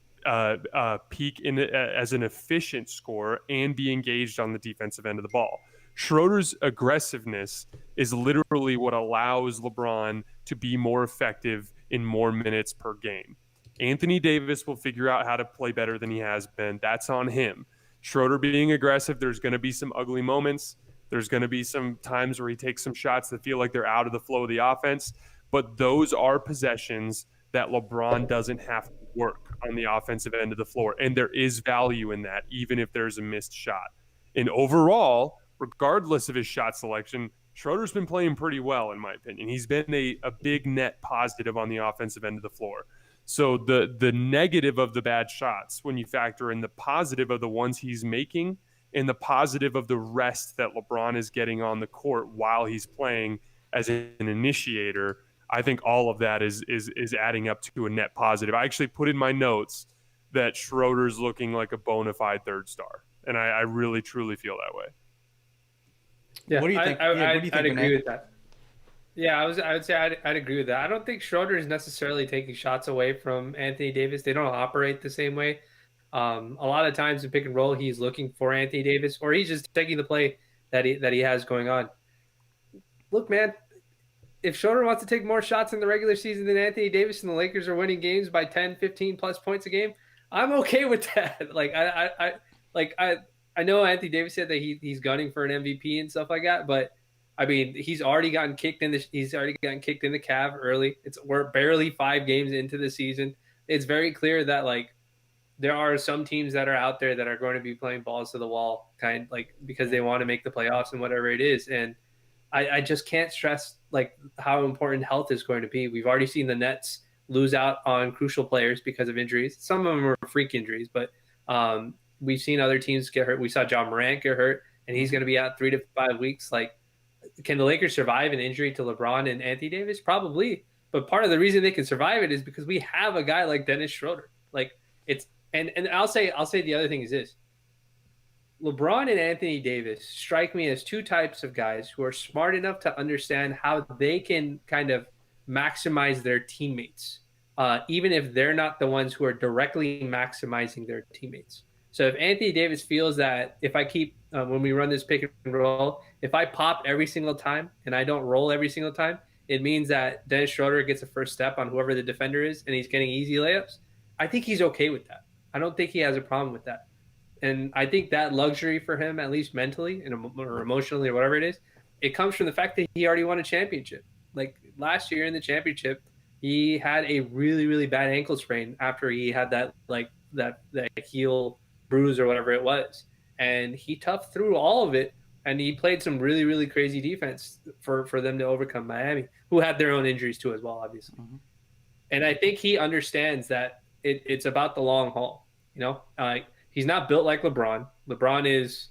peak as an efficient scorer and be engaged on the defensive end of the ball. Schroeder's aggressiveness is literally what allows LeBron to be more effective in more minutes per game. Anthony Davis will figure out how to play better than he has been. That's on him. Schroeder being aggressive, there's going to be some ugly moments. There's going to be some times where he takes some shots that feel like they're out of the flow of the offense. But those are possessions that LeBron doesn't have to work on the offensive end of the floor. And there is value in that, even if there's a missed shot. And overall, regardless of his shot selection, Schroeder's been playing pretty well, in my opinion. He's been a big net positive on the offensive end of the floor. So the negative of the bad shots, when you factor in the positive of the ones he's making and the positive of the rest that LeBron is getting on the court while he's playing as an initiator, I think all of that is adding up to a net positive. I actually put in my notes that Schroeder's looking like a bona fide third star, and I really, truly feel that way. Yeah, What do you think? I'd agree with that. Yeah, I would say I'd agree with that. I don't think Schroeder is necessarily taking shots away from Anthony Davis. They don't operate the same way. A lot of times in pick and roll, he's looking for Anthony Davis, or he's just taking the play that he has going on. Look, man, if Schroeder wants to take more shots in the regular season than Anthony Davis and the Lakers are winning games by 10, 15 plus points a game, I'm okay with that. I know Anthony Davis said that he's gunning for an MVP and stuff like that, but I mean, he's already gotten kicked in the calf early. We're barely 5 games into the season. It's very clear that there are some teams that are out there that are going to be playing balls to the wall, because they want to make the playoffs and whatever it is. And I just can't stress how important health is going to be. We've already seen the Nets lose out on crucial players because of injuries. Some of them are freak injuries, but we've seen other teams get hurt. We saw John Morant get hurt, and he's going to be out 3 to 5 weeks. Can the Lakers survive an injury to LeBron and Anthony Davis? Probably. But part of the reason they can survive it is because we have a guy like Dennis Schroeder. And I'll say the other thing is this. LeBron and Anthony Davis strike me as 2 types of guys who are smart enough to understand how they can kind of maximize their teammates, even if they're not the ones who are directly maximizing their teammates. So if Anthony Davis feels that if I keep, when we run this pick and roll, if I pop every single time and I don't roll every single time, it means that Dennis Schroeder gets a first step on whoever the defender is and he's getting easy layups. I think he's okay with that. I don't think he has a problem with that. And I think that luxury for him, at least mentally or emotionally or whatever it is, it comes from the fact that he already won a championship. Last year in the championship, he had a really, really bad ankle sprain after he had that heel bruise or whatever it was. And he toughed through all of it And he played some really, really crazy defense for them to overcome Miami, who had their own injuries too as well, obviously. Mm-hmm. And I think he understands that it's about the long haul. He's not built like LeBron. LeBron is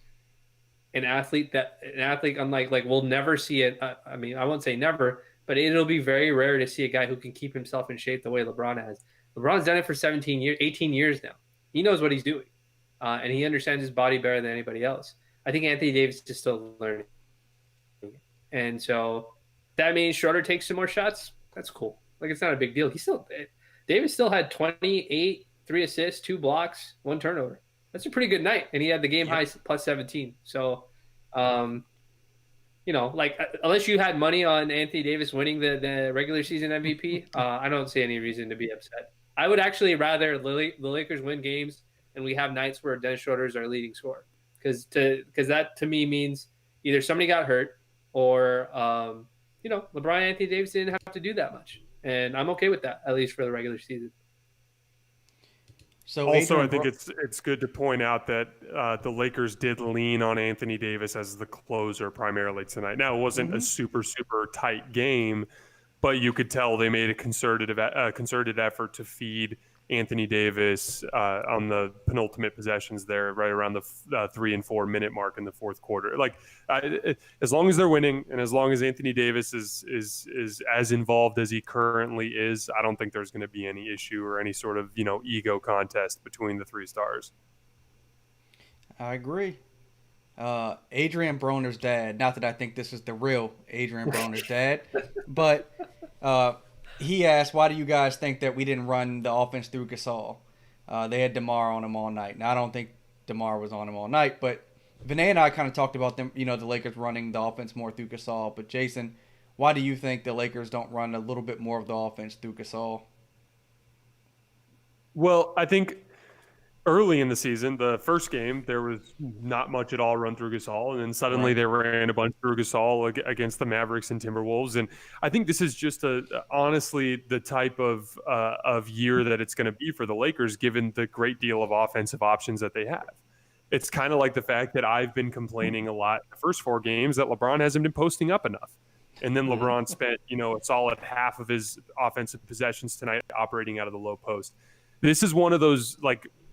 an athlete unlike we'll never see it. I mean, I won't say never, but it'll be very rare to see a guy who can keep himself in shape the way LeBron has. LeBron's done it for 18 years now. He knows what he's doing, and he understands his body better than anybody else. I think Anthony Davis is still learning, and so that means Schroder takes some more shots. That's cool. It's not a big deal. Davis still had 28, 3 assists, 2 blocks, 1 turnover. That's a pretty good night, and he had the game high plus 17. So, unless you had money on Anthony Davis winning the regular season MVP, I don't see any reason to be upset. I would actually rather the Lakers win games and we have nights where Dennis Schroeder is our leading scorer, because that to me means either somebody got hurt or LeBron and Anthony Davis didn't have to do that much, and I'm okay with that, at least for the regular season. So also, I think it's good to point out that the Lakers did lean on Anthony Davis as the closer primarily tonight. Now, it wasn't a super, super tight game, but you could tell they made a concerted effort to feed Anthony Davis on the penultimate possessions there, right around the 3 and 4 minute mark in the fourth quarter. As long as they're winning and as long as Anthony Davis is as involved as he currently is, I don't think there's going to be any issue or any sort of ego contest between the 3 stars. I agree. Adrian Broner's dad. Not that I think this is the real Adrian Broner's dad, but. He asked, why do you guys think that we didn't run the offense through Gasol? They had DeMar on him all night. Now, I don't think DeMar was on him all night, but Vinay and I kind of talked about them, the Lakers running the offense more through Gasol. But, Jason, why do you think the Lakers don't run a little bit more of the offense through Gasol? Well, I think early in the season, the first game, there was not much at all run through Gasol, and then suddenly they ran a bunch through Gasol against the Mavericks and Timberwolves. And I think this is just honestly the type of year that it's going to be for the Lakers, given the great deal of offensive options that they have. It's kind of like the fact that I've been complaining a lot the first 4 games that LeBron hasn't been posting up enough. And then LeBron spent, a solid half of his offensive possessions tonight operating out of the low post. This is one of those,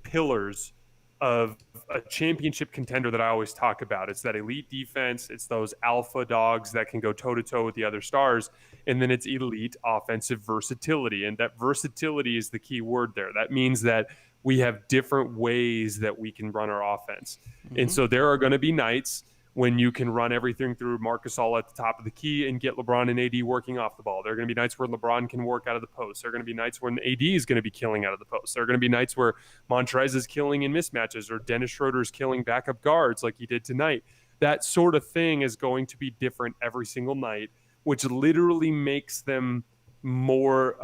pillars of a championship contender that I always talk about. It's that elite defense. It's those alpha dogs that can go toe-to-toe with the other stars. And then it's elite offensive versatility. And that versatility is the key word there. That means that we have different ways that we can run our offense. And so there are going to be nights when you can run everything through Marc Gasol at the top of the key and get LeBron and AD working off the ball. There are going to be nights where LeBron can work out of the post. There are going to be nights when AD is going to be killing out of the post. There are going to be nights where Montrezl is killing in mismatches or Dennis Schroeder is killing backup guards like he did tonight. That sort of thing is going to be different every single night, which literally makes them more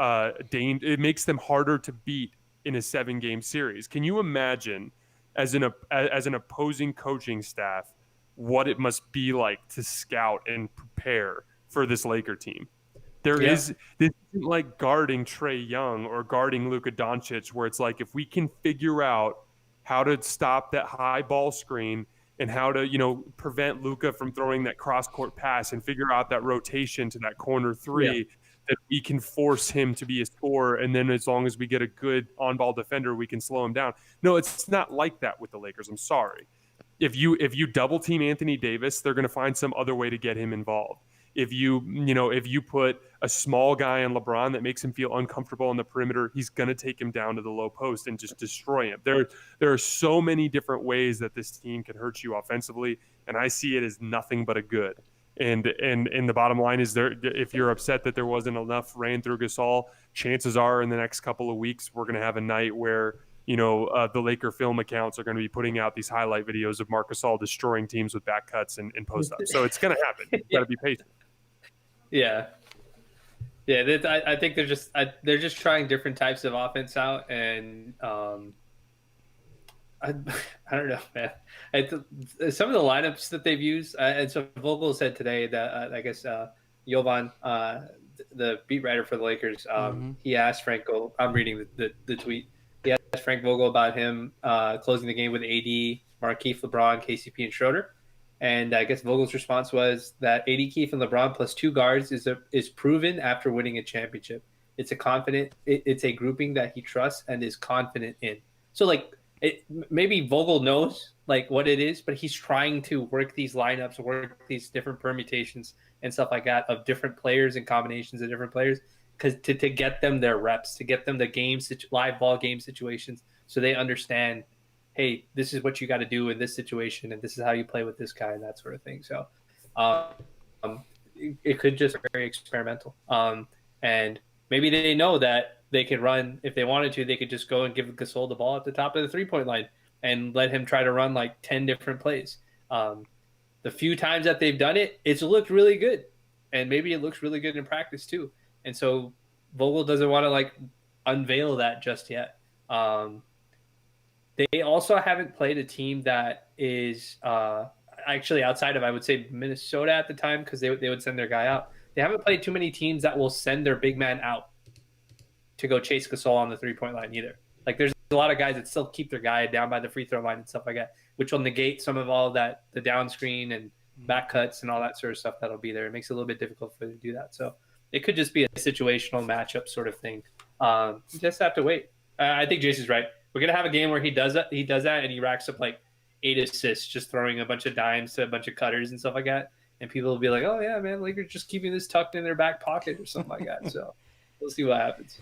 it makes them harder to beat in a 7-game series. Can you imagine as an opposing coaching staff what it must be like to scout and prepare for this Laker team? This isn't like guarding Trae Young or guarding Luka Doncic, where it's like, if we can figure out how to stop that high ball screen and how to, prevent Luka from throwing that cross-court pass and figure out that rotation to that corner 3, that we can force him to be a scorer. And then as long as we get a good on-ball defender, we can slow him down. No, it's not like that with the Lakers. I'm sorry. If you double team Anthony Davis, they're going to find some other way to get him involved. If you put a small guy on LeBron that makes him feel uncomfortable on the perimeter, he's going to take him down to the low post and just destroy him. There are so many different ways that this team can hurt you offensively, and I see it as nothing but a good. And the bottom line is, if you're upset that there wasn't enough ran through Gasol, chances are in the next couple of weeks we're going to have a night where the Laker film accounts are going to be putting out these highlight videos of Marc Gasol destroying teams with back cuts and post-ups. So it's going to happen. You got to be patient. Yeah. I think they're just trying different types of offense out, and I don't know, man. Some of the lineups that they've used, and so Vogel said today that I guess Jovan, the beat writer for the Lakers, he asked Franco. I'm reading the tweet. He asked Frank Vogel about him closing the game with AD, Markieff, LeBron, KCP, and Schroeder. And I guess Vogel's response was that AD, Keith, and LeBron plus 2 guards is proven after winning a championship. It's a grouping that he trusts and is confident in. So like maybe Vogel knows like what it is, but he's trying to work these lineups, work these different permutations and stuff like that of different players and combinations of different players because to get them their reps, to get them the live ball game situations, so they understand, hey, this is what you got to do in this situation, and this is how you play with this guy and that sort of thing. So, it could just be very experimental. And maybe they know that they could run if they wanted to. They could just go and give Gasol the ball at the top of the 3-point line and let him try to run like 10 different plays. The few times that they've done it, it's looked really good, and maybe it looks really good in practice too. And so Vogel doesn't want to like unveil that just yet. They also haven't played a team that is actually outside of, I would say, Minnesota at the time, because they would send their guy out. They haven't played too many teams that will send their big man out to go chase Gasol on the 3-point line either. Like there's a lot of guys that still keep their guy down by the free throw line and stuff like that, which will negate some of all of that, the down screen and back cuts and all that sort of stuff that'll be there. It makes it a little bit difficult for them to do that. So it could just be a situational matchup sort of thing. You just have to wait. I think Jason's right. We're gonna have a game where he does that, and he racks up like 8 assists, just throwing a bunch of dimes to a bunch of cutters and stuff like that. And people will be like, "Oh yeah, man, Lakers just keeping this tucked in their back pocket or something like that." So we'll see what happens.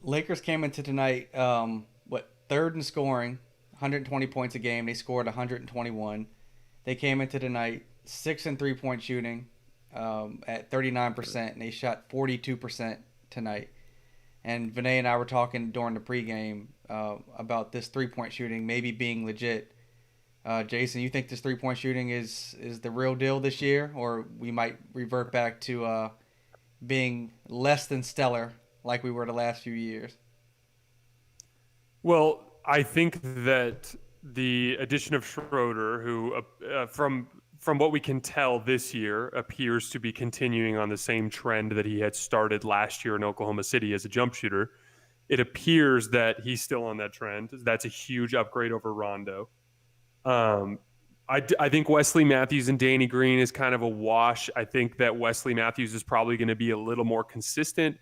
Lakers came into tonight, third in scoring, 120 points a game. They scored 121. They came into tonight 6 in 3-point shooting, at 39%, and they shot 42% tonight. And Vinay and I were talking during the pregame about this 3-point shooting maybe being legit. Jason, you think this 3-point shooting is the real deal this year, or we might revert back to being less than stellar like we were the last few years? Well, I think that the addition of Schroder, who from what we can tell this year, appears to be continuing on the same trend that he had started last year in Oklahoma City as a jump shooter. It appears that he's still on that trend. That's a huge upgrade over Rondo. I think Wesley Matthews and Danny Green is kind of a wash. I think that Wesley Matthews is probably going to be a little more consistent,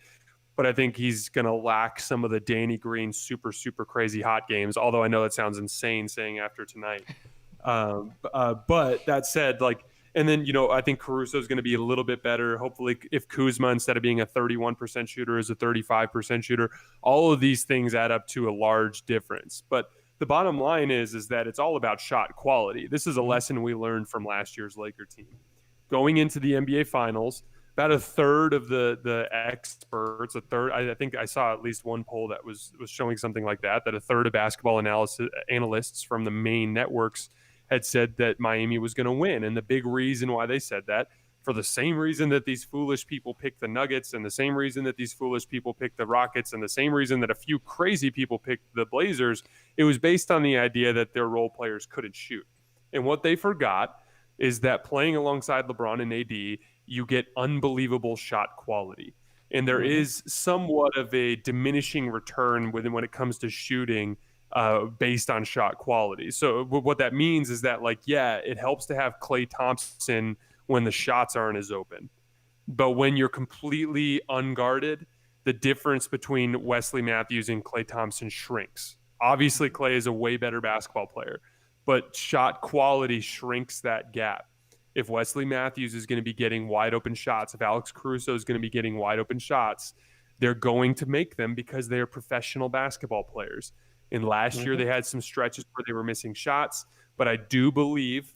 but I think he's going to lack some of the Danny Green super, super crazy hot games, although I know that sounds insane saying after tonight. But that said, like, and then, I think Caruso is going to be a little bit better. Hopefully, if Kuzma, instead of being a 31% shooter, is a 35% shooter, all of these things add up to a large difference. But the bottom line is that it's all about shot quality. This is a lesson we learned from last year's Laker team. Going into the NBA Finals, about a third of the experts, I think I saw at least one poll that was showing something like that a third of basketball analysts from the main networks had said that Miami was going to win. And the big reason why they said that, for the same reason that these foolish people picked the Nuggets, and the same reason that these foolish people picked the Rockets, and the same reason that a few crazy people picked the Blazers, it was based on the idea that their role players couldn't shoot. And what they forgot is that playing alongside LeBron and AD, you get unbelievable shot quality. And there is somewhat of a diminishing return when it comes to shooting based on shot quality. So what that means is that, it helps to have Klay Thompson when the shots aren't as open. But when you're completely unguarded, the difference between Wesley Matthews and Klay Thompson shrinks. Obviously, Klay is a way better basketball player, but shot quality shrinks that gap. If Wesley Matthews is going to be getting wide open shots, if Alex Caruso is going to be getting wide open shots, they're going to make them because they are professional basketball players. And last year they had some stretches where they were missing shots, but I do believe,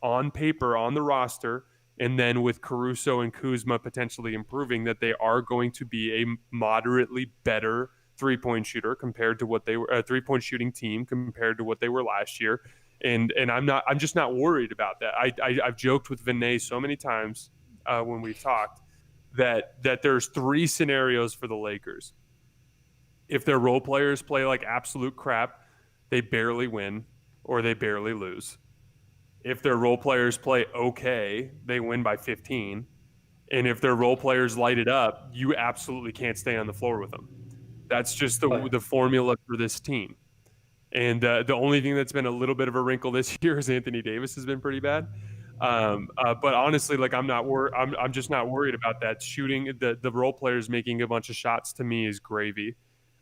on paper, on the roster, and then with Caruso and Kuzma potentially improving, that they are going to be a moderately better three-point shooter compared to what they were, a three-point shooting team compared to what they were last year. And I'm just not worried about that. I've joked with Vinay so many times when we've talked that there's 3 scenarios for the Lakers. If their role players play like absolute crap, they barely win or they barely lose. If their role players play okay, they win by 15. And if their role players light it up, you absolutely can't stay on the floor with them. That's just the formula for this team. And the only thing that's been a little bit of a wrinkle this year is Anthony Davis has been pretty bad. But honestly, like I'm just not worried about that. Shooting the role players making a bunch of shots to me is gravy.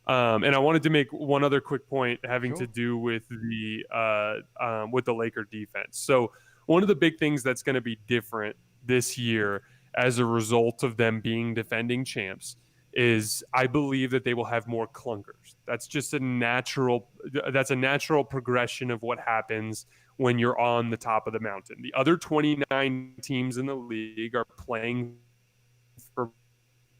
And I wanted to make one other quick point having to Sure. do with the Laker defense. So one of the big things that's going to be different this year as a result of them being defending champs is I believe that they will have more clunkers. That's a natural progression of what happens when you're on the top of the mountain. The other 29 teams in the league are playing for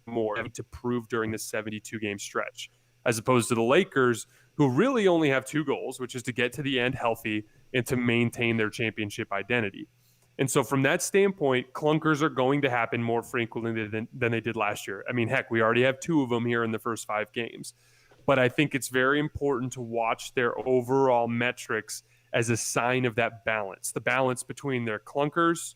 more to prove during this 72 game stretch, as opposed to the Lakers, who really only have two goals, which is to get to the end healthy and to maintain their championship identity. And so from that standpoint, clunkers are going to happen more frequently than they did last year. I mean, heck, we already have two of them here in the first 5 games. But I think it's very important to watch their overall metrics as a sign of that balance, the balance between their clunkers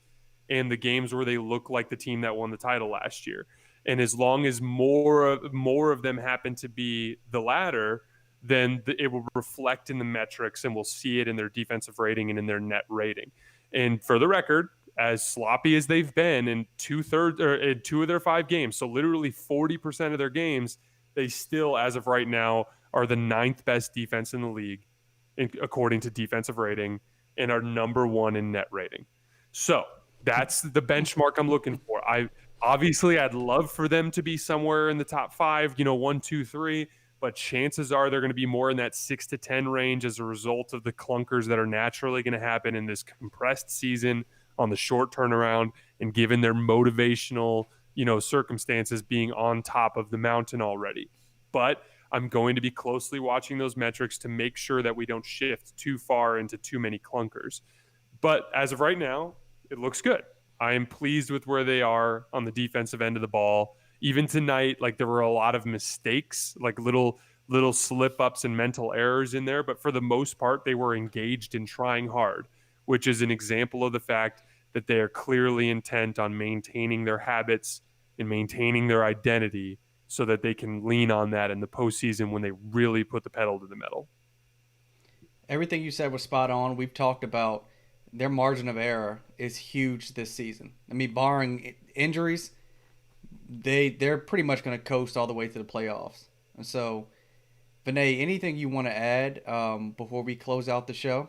and the games where they look like the team that won the title last year. And as long as more of them happen to be the latter, then it will reflect in the metrics, and we'll see it in their defensive rating and in their net rating. And for the record, as sloppy as they've been in two of their 5 games, so literally 40% of their games, they still, as of right now, are the 9th best defense in the league, according to defensive rating, and are number 1 in net rating. So that's the benchmark I'm looking for. I'd love for them to be somewhere in the top 5, 1, 2, 3. But chances are they're going to be more in that 6 to 10 range as a result of the clunkers that are naturally going to happen in this compressed season on the short turnaround, and given their motivational, circumstances being on top of the mountain already. But I'm going to be closely watching those metrics to make sure that we don't shift too far into too many clunkers. But as of right now, it looks good. I am pleased with where they are on the defensive end of the ball. Even tonight, like, there were a lot of mistakes, like little slip ups and mental errors in there. But for the most part, they were engaged in trying hard, which is an example of the fact that they are clearly intent on maintaining their habits and maintaining their identity so that they can lean on that in the postseason when they really put the pedal to the metal. Everything you said was spot on. We've talked about their margin of error is huge this season. I mean, barring injuries, they're pretty much going to coast all the way to the playoffs. And so, Vinay, anything you want to add before we close out the show?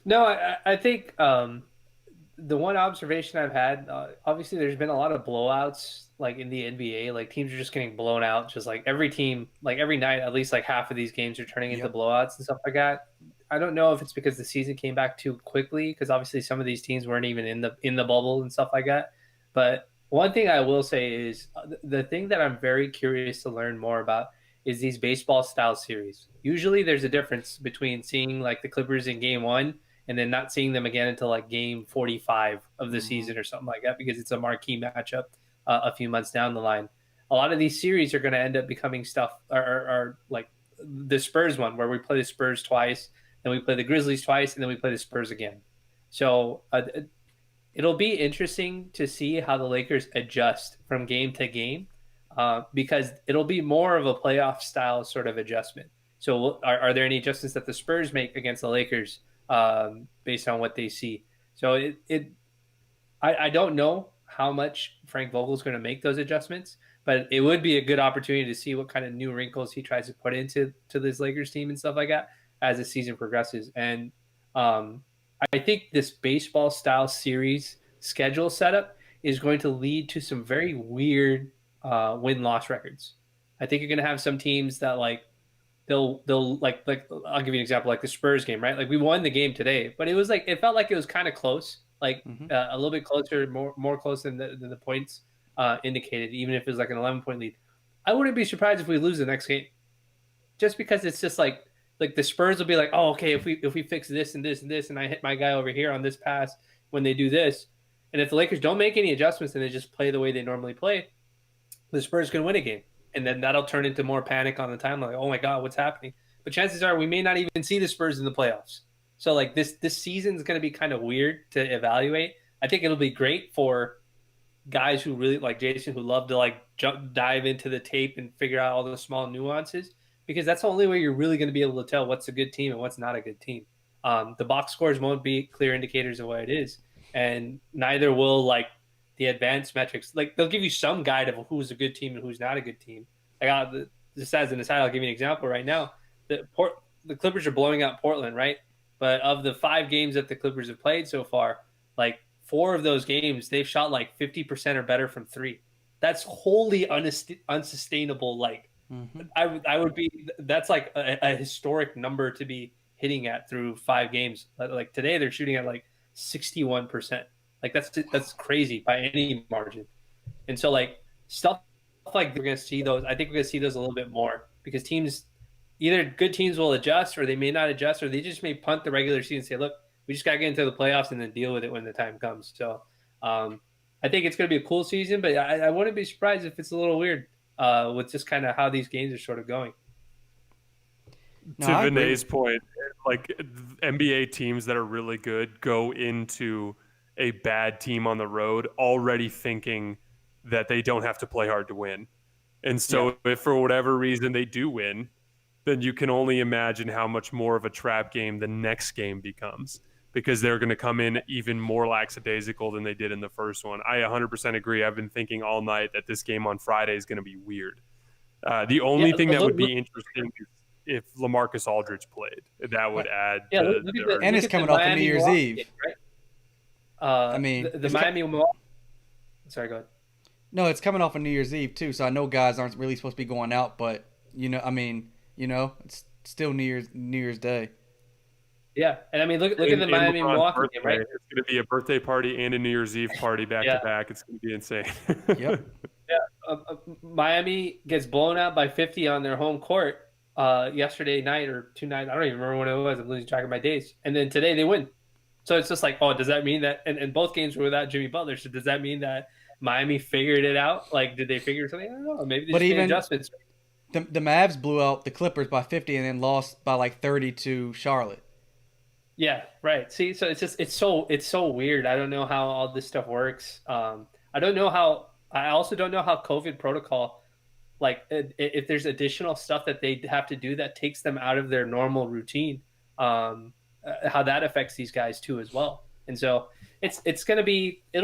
No, I think the one observation I've had, obviously, there's been a lot of blowouts like in the NBA. Like, teams are just getting blown out. Just like every team, like every night, at least like half of these games are turning into blowouts and stuff like that. I don't know if it's because the season came back too quickly, because obviously some of these teams weren't even in the bubble and stuff like that. But one thing I will say is the thing that I'm very curious to learn more about is these baseball style series. Usually there's a difference between seeing like the Clippers in game 1 and then not seeing them again until like game 45 of the season or something like that, because it's a marquee matchup a few months down the line. A lot of these series are going to end up becoming stuff or like the Spurs one, where we play the Spurs twice, then we play the Grizzlies twice, and then we play the Spurs again. So it'll be interesting to see how the Lakers adjust from game to game, because it'll be more of a playoff style sort of adjustment. So are there any adjustments that the Spurs make against the Lakers based on what they see? So I don't know how much Frank Vogel's going to make those adjustments, but it would be a good opportunity to see what kind of new wrinkles he tries to put into this Lakers team and stuff like that as the season progresses. And I think this baseball style series schedule setup is going to lead to some very weird win-loss records. I think you're going to have some teams that like they'll like I'll give you an example, like the Spurs game, right? Like we won the game today, but it felt like it was kind of close, like a little bit closer, more close than the points indicated, even if it was like an 11-point lead. I wouldn't be surprised if we lose the next game, just because it's just like the Spurs will be like, oh, okay, if we fix this and this and this, and I hit my guy over here on this pass when they do this, and if the Lakers don't make any adjustments and they just play the way they normally play, the Spurs can win a game, and then that'll turn into more panic on the timeline. Like, oh my God, what's happening? But chances are we may not even see the Spurs in the playoffs. So like this season is going to be kind of weird to evaluate. I think it'll be great for guys who really like Jason, who love to like dive into the tape and figure out all the small nuances. because that's the only way you're really going to be able to tell what's a good team and what's not a good team. The box scores won't be clear indicators of what it is, and neither will like the advanced metrics. Like they'll give you some guide of who's a good team and who's not a good team. I got just as an aside, I'll give you an example right now. The Clippers are blowing out Portland, right? But of the 5 games that the Clippers have played so far, like 4 of those games, they've shot like 50% or better from 3. That's wholly unsustainable. Like I would be, that's like a historic number to be hitting at through 5 games. Like today they're shooting at like 61%. Like that's crazy by any margin. And so like stuff like we're going to see those. I think we're going to see those a little bit more because teams, either good teams will adjust or they may not adjust, or they just may punt the regular season and say, look, we just got to get into the playoffs and then deal with it when the time comes. So I think it's going to be a cool season, but I wouldn't be surprised if it's a little weird with just kind of how these games are sort of going. To Vinay's point, like NBA teams that are really good go into a bad team on the road already thinking that they don't have to play hard to win. And so if for whatever reason they do win, then you can only imagine how much more of a trap game the next game becomes, because they're going to come in even more lackadaisical than they did in the first one. I 100% agree. I've been thinking all night that this game on Friday is going to be weird. The only thing that would be interesting is if LaMarcus Aldridge played. That would add. And it's coming off of New Year's Eve. Game, right? I mean, the Miami Milwaukee. Sorry, go ahead. No, it's coming off of New Year's Eve too. So I know guys aren't really supposed to be going out, but it's still New Year's Day. Yeah, and I mean, look at the Miami Milwaukee game, right? It's going to be a birthday party and a New Year's Eve party back to back. It's going to be insane. Yep. Yeah, Miami gets blown out by 50 on their home court yesterday night or 2 nights. I don't even remember when it was. I'm losing track of my days. And then today they win. So it's just like, oh, does that mean that? And both games were without Jimmy Butler. So does that mean that Miami figured it out? Like, did they figure something? I don't know. Maybe they just made adjustments. The Mavs blew out the Clippers by 50 and then lost by like 30 to Charlotte. Yeah, right. See, so it's so weird. I don't know how all this stuff works. I also don't know how COVID protocol, like if there's additional stuff that they have to do that takes them out of their normal routine, how that affects these guys too as well. And so it'll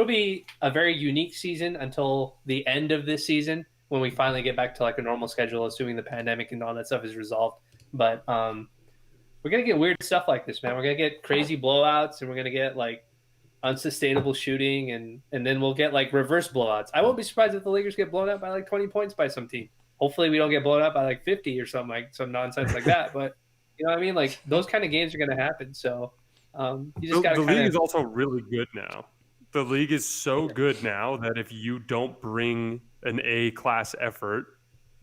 be a very unique season until the end of this season when we finally get back to like a normal schedule, assuming the pandemic and all that stuff is resolved. But we're going to get weird stuff like this, man. We're going to get crazy blowouts and we're going to get like unsustainable shooting and then we'll get like reverse blowouts. I won't be surprised if the Lakers get blown out by like 20 points by some team. Hopefully we don't get blown out by like 50 or something, like some nonsense like that. But you know what I mean? Like those kind of games are going to happen. So you just got to. The league is also really good now. The league is so good now that if you don't bring an A-class effort,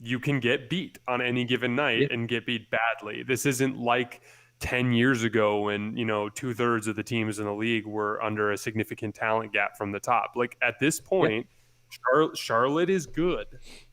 you can get beat on any given night and get beat badly. This isn't like 10 years ago when, 2/3 of the teams in the league were under a significant talent gap from the top. Like at this point, Charlotte is good.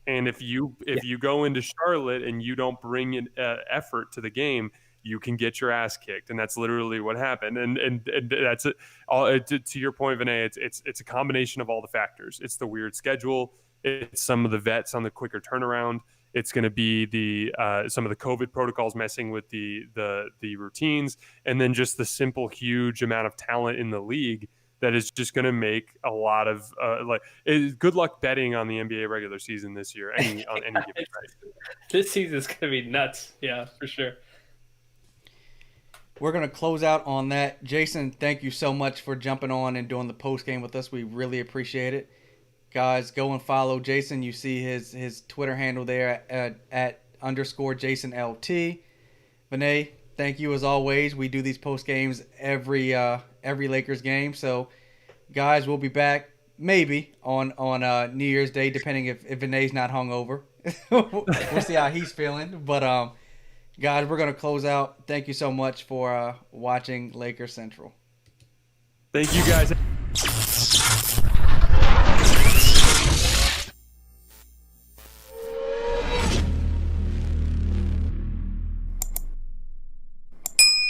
And if you go into Charlotte and you don't bring an effort to the game, you can get your ass kicked. And that's literally what happened. And that's it. To your point, Vinay, it's a combination of all the factors. It's the weird schedule. It's some of the vets on the quicker turnaround. It's going to be some of the COVID protocols messing with the routines, and then just the simple huge amount of talent in the league that is just going to make a lot of good luck betting on the NBA regular season this year. On any given night. This season is going to be nuts. Yeah, for sure. We're going to close out on that. Jason, thank you so much for jumping on and doing the post game with us. We really appreciate it. Guys, go and follow Jason. You see his Twitter handle there at _JasonLT. Vinay, thank you as always. We do these post games every Lakers game. So, guys, we'll be back maybe on New Year's Day, depending if Vinay's not hungover. We'll see how he's feeling. But guys, we're gonna close out. Thank you so much for watching Lakers Central. Thank you, guys.